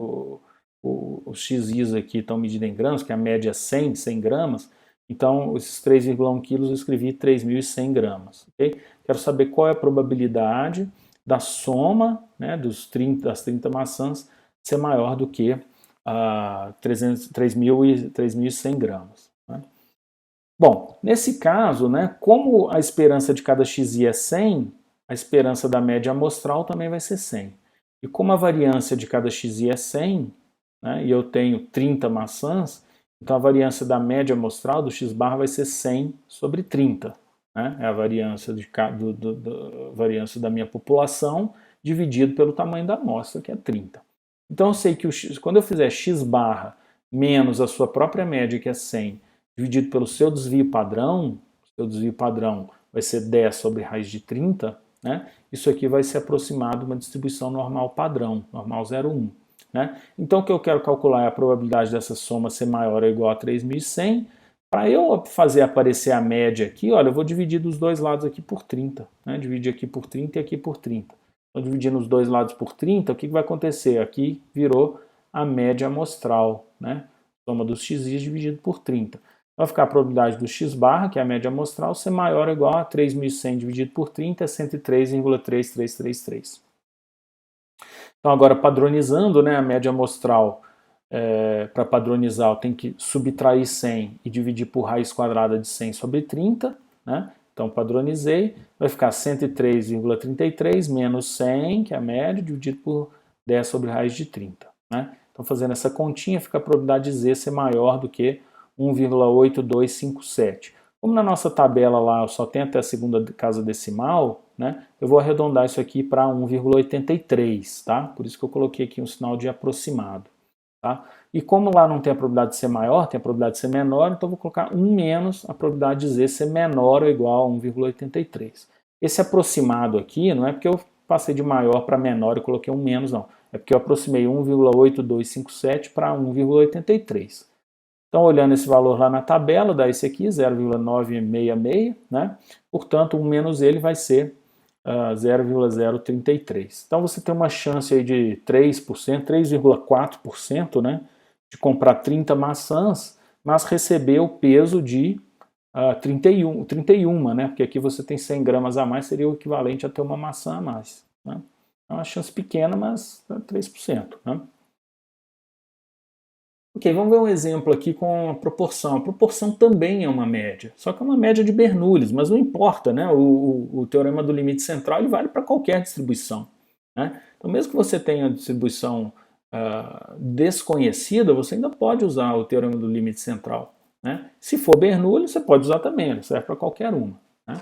os xis aqui estão medidos em gramas, que a média é 100 gramas, então esses 3,1 quilos eu escrevi 3.100 gramas. Okay? Quero saber qual é a probabilidade da soma, né, das 30 maçãs ser maior do que 3.100 gramas. Né? Bom, nesse caso, né, como a esperança de cada xi é 100, a esperança da média amostral também vai ser 100. E como a variância de cada xi é 100, né, e eu tenho 30 maçãs, então a variância da média amostral do x-bar vai ser 100 sobre 30. Né? É a variância, variância da minha população dividido pelo tamanho da amostra, que é 30. Então eu sei que quando eu fizer x-bar menos a sua própria média, que é 100, dividido pelo seu desvio padrão vai ser 10 sobre raiz de 30, né? Isso aqui vai se aproximar de uma distribuição normal padrão, normal 0,1. Né? Então o que eu quero calcular é a probabilidade dessa soma ser maior ou igual a 3.100. Para eu fazer aparecer a média aqui, olha, eu vou dividir dos dois lados aqui por 30. Né? Dividir aqui por 30 e aqui por 30. Então dividindo os dois lados por 30, o que vai acontecer? Aqui virou a média amostral, né? Soma dos xis dividido por 30. Vai ficar a probabilidade do x-bar, que é a média amostral, ser maior ou igual a 3.100 dividido por 30, é 103,3333. Então agora padronizando, né, a média amostral, para padronizar eu tenho que subtrair 100 e dividir por raiz quadrada de 100 sobre 30. Né? Então padronizei, vai ficar 103,33 menos 100, que é a média, dividido por 10 sobre raiz de 30. Né? Então fazendo essa continha, fica a probabilidade de Z ser maior do que 1,8257. Como na nossa tabela lá eu só tenho até a segunda casa decimal, né, eu vou arredondar isso aqui para 1,83, tá? Por isso que eu coloquei aqui um sinal de aproximado. Tá? E como lá não tem a probabilidade de ser maior, tem a probabilidade de ser menor, então eu vou colocar 1 menos a probabilidade de Z ser menor ou igual a 1,83. Esse aproximado aqui não é porque eu passei de maior para menor e coloquei um menos, não. É porque eu aproximei 1,8257 para 1,83. Então, olhando esse valor lá na tabela, dá esse aqui, 0,966, né? Portanto, 1 menos ele vai ser 0,033. Então, você tem uma chance aí de 3%, 3,4%, né? De comprar 30 maçãs, mas receber o peso de 31, né? Porque aqui você tem 100 gramas a mais, seria o equivalente a ter uma maçã a mais. Né? É uma chance pequena, mas 3%. Né? Ok, vamos ver um exemplo aqui com a proporção. A proporção também é uma média, só que é uma média de Bernoulli, mas não importa, né? O teorema do limite central ele vale para qualquer distribuição. Né? Então, mesmo que você tenha distribuição desconhecida, você ainda pode usar o teorema do limite central. Né? Se for Bernoulli, você pode usar também, ele serve para qualquer uma. Né?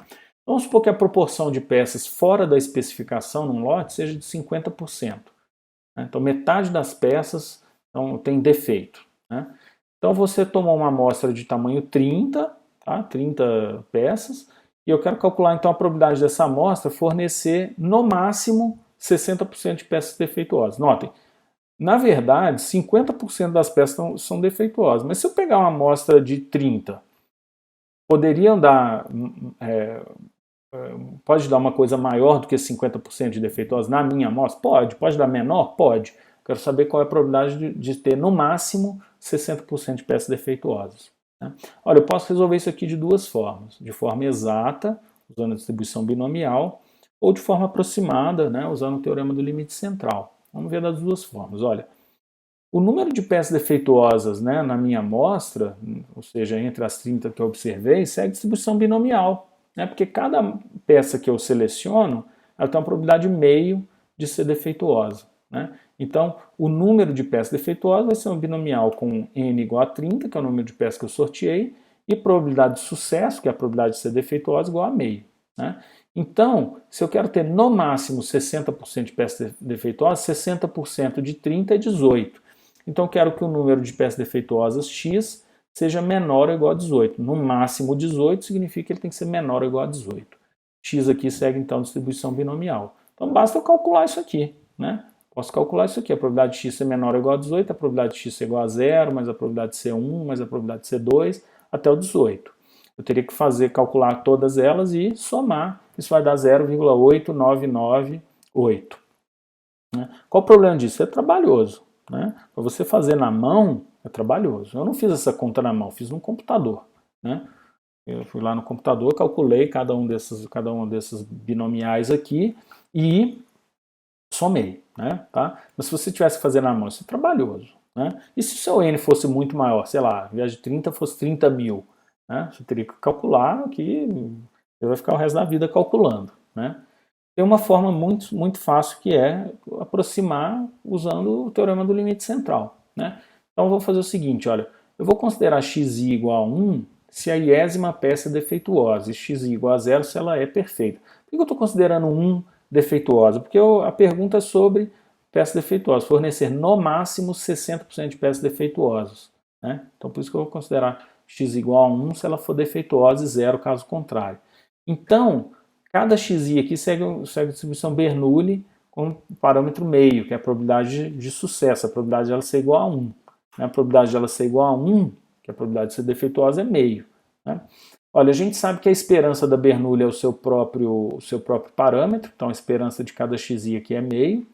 Vamos supor que a proporção de peças fora da especificação num lote seja de 50%. Né? Então, metade das peças tem defeito. Né? Então você tomou uma amostra de tamanho 30, tá? 30 peças, e eu quero calcular então a probabilidade dessa amostra fornecer no máximo 60% de peças defeituosas. Notem, na verdade 50% das peças são defeituosas, mas se eu pegar uma amostra de 30, poderiam dar, pode dar uma coisa maior do que 50% de defeituosas na minha amostra? Pode dar menor? Pode. Quero saber qual é a probabilidade de ter, no máximo, 60% de peças defeituosas. Né? Olha, eu posso resolver isso aqui de duas formas. De forma exata, usando a distribuição binomial, ou de forma aproximada, né, usando o teorema do limite central. Vamos ver das duas formas. Olha, o número de peças defeituosas, né, na minha amostra, ou seja, entre as 30 que eu observei, segue distribuição binomial. Né, porque cada peça que eu seleciono, ela tem uma probabilidade meio de ser defeituosa. Né? Então, o número de peças defeituosas vai ser um binomial com n igual a 30, que é o número de peças que eu sorteei, e probabilidade de sucesso, que é a probabilidade de ser defeituosa, igual a meio. né? Então, se eu quero ter no máximo 60% de peças defeituosas, 60% de 30 é 18. Então, eu quero que o número de peças defeituosas x seja menor ou igual a 18. No máximo 18 significa que ele tem que ser menor ou igual a 18. X aqui segue então a distribuição binomial. Então, basta eu calcular isso aqui, né? Posso calcular isso aqui, a probabilidade de x ser menor ou igual a 18, a probabilidade de x ser igual a 0, mais a probabilidade de ser 1, mais a probabilidade de ser 2, até o 18. Eu teria que calcular todas elas e somar. Isso vai dar 0,8998. Né? Qual o problema disso? É trabalhoso. Né? Para você fazer na mão, é trabalhoso. Eu não fiz essa conta na mão, fiz no computador. Né? Eu fui lá no computador, calculei cada um desses binomiais aqui e somei. Né? Tá? Mas se você tivesse que fazer na mão, isso é trabalhoso. Né? E se o seu N fosse muito maior, sei lá, ao invés de 30 fosse 30 mil, né? Você teria que calcular que você vai ficar o resto da vida calculando. Né? Tem uma forma muito fácil que é aproximar usando o teorema do limite central. Né? Então eu vou fazer o seguinte, olha, eu vou considerar xi igual a 1 se a iésima peça é defeituosa e xi igual a 0 se ela é perfeita. Por que eu estou considerando 1 defeituosa? Porque a pergunta é sobre peças defeituosas, fornecer no máximo 60% de peças defeituosas. Né? Então por isso que eu vou considerar x igual a 1 se ela for defeituosa e 0 caso contrário. Então, cada xi aqui segue a distribuição Bernoulli com parâmetro meio, que é a probabilidade de sucesso, a probabilidade de ela ser igual a 1. A probabilidade de ela ser igual a 1, que é a probabilidade de ser defeituosa, é meio. Né? Olha, a gente sabe que a esperança da Bernoulli é o seu próprio parâmetro, então a esperança de cada xi aqui é meio,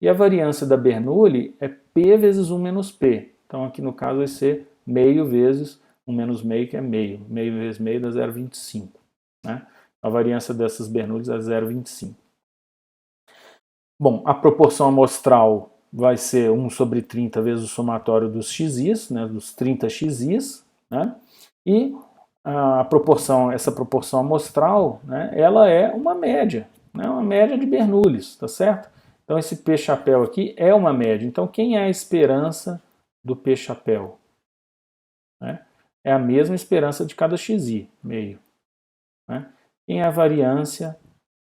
e a variância da Bernoulli é p vezes 1 menos p. Então aqui no caso vai ser meio vezes 1 menos meio, que é meio. Meio vezes meio dá 0,25. Né? A variância dessas Bernoullis é 0,25. Bom, a proporção amostral vai ser 1 sobre 30 vezes o somatório dos xis, né, dos 30 xis, né? E essa proporção amostral, né, ela é uma média, né, uma média de Bernoullis, tá certo? Então esse P-chapéu aqui é uma média. Então quem é a esperança do P-chapéu? Né? É a mesma esperança de cada xi, meio. Né? Quem é a variância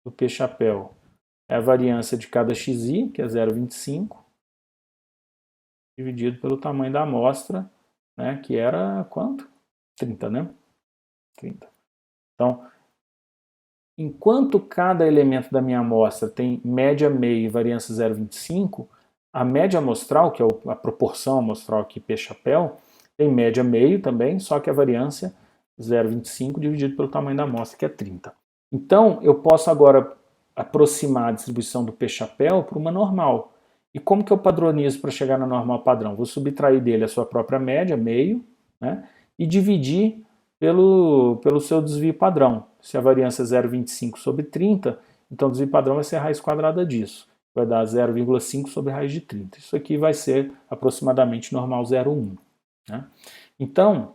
do P-chapéu? É a variância de cada xi, que é 0,25, dividido pelo tamanho da amostra, né, que era quanto? 30, né? 30. Então, enquanto cada elemento da minha amostra tem média meio e variância 0,25, a média amostral, que é a proporção amostral aqui P-chapéu, tem média meio também, só que a variância 0,25 dividido pelo tamanho da amostra, que é 30. Então, eu posso agora aproximar a distribuição do P-chapéu para uma normal. E como que eu padronizo para chegar na normal padrão? Vou subtrair dele a sua própria média, meio, né, e dividir pelo seu desvio padrão. Se a variância é 0,25 sobre 30, então o desvio padrão vai ser a raiz quadrada disso. Vai dar 0,5 sobre a raiz de 30. Isso aqui vai ser aproximadamente normal 0,1. Né? Então,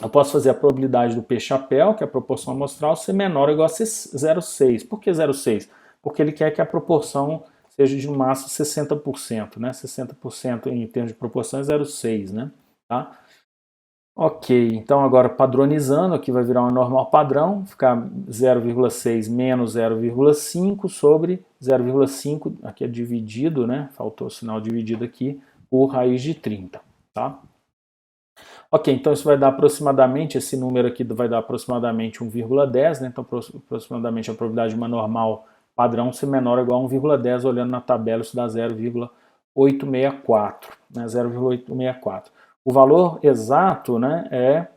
eu posso fazer a probabilidade do P-chapéu, que é a proporção amostral, ser menor ou igual a 0,6. Por que 0,6? Porque ele quer que a proporção seja de no máximo 60%. Né? 60% em termos de proporção é 0,6. Né? Tá? Ok, então agora padronizando, aqui vai virar uma normal padrão, ficar 0,6 menos 0,5 sobre 0,5, aqui é dividido, né? Faltou o sinal dividido aqui, por raiz de 30, tá? Ok, então isso vai dar aproximadamente, esse número aqui vai dar aproximadamente 1,10, né? Então aproximadamente a probabilidade de uma normal padrão ser menor ou igual a 1,10, olhando na tabela isso dá 0,864, né? 0,864. O valor exato, né,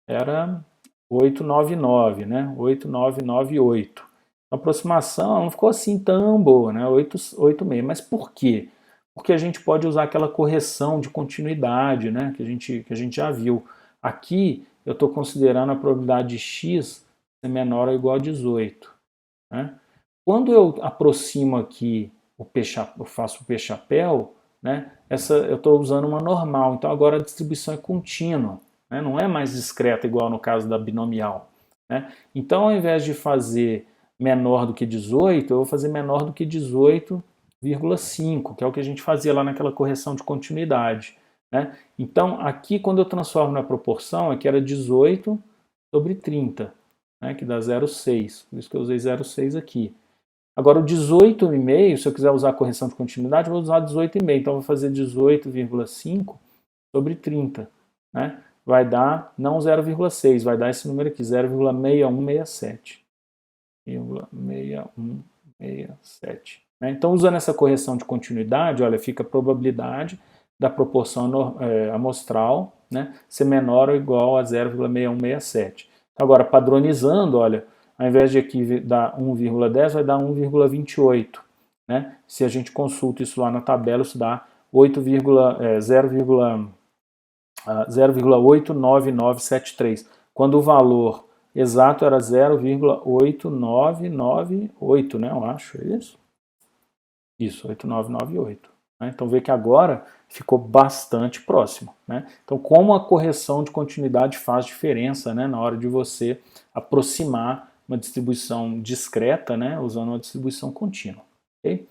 era 899, né, 8998. A aproximação não ficou assim tão boa, né, 8,6. Mas por quê? Porque a gente pode usar aquela correção de continuidade, né, que a gente já viu. Aqui eu estou considerando a probabilidade de x ser menor ou igual a 18. Né? Quando eu aproximo aqui eu faço o P-chapéu, né, eu estou usando uma normal, então agora a distribuição é contínua, né, não é mais discreta igual no caso da binomial. Né? Então ao invés de fazer menor do que 18, eu vou fazer menor do que 18,5, que é o que a gente fazia lá naquela correção de continuidade. Né? Então aqui quando eu transformo na proporção, aqui era 18 sobre 30. né, que dá 0,6. Por isso que eu usei 0,6 aqui. Agora o 18,5, se eu quiser usar a correção de continuidade, eu vou usar 18,5. Então eu vou fazer 18,5 sobre 30. Né? Vai dar, não 0,6, vai dar esse número aqui, 0,6167. 0,6167. Né? Então, usando essa correção de continuidade, olha, fica a probabilidade da proporção amostral, né, ser menor ou igual a 0,6167. Agora, padronizando, olha, ao invés de aqui dar 1,10, vai dar 1,28. Né? Se a gente consulta isso lá na tabela, isso dá 0,89973, quando o valor exato era 0,8998, né? Eu acho, é isso? Isso, 8998. Né? Então vê que agora ficou bastante próximo. Né? Então como a correção de continuidade faz diferença, né, na hora de você aproximar uma distribuição discreta, né, usando uma distribuição contínua. Okay?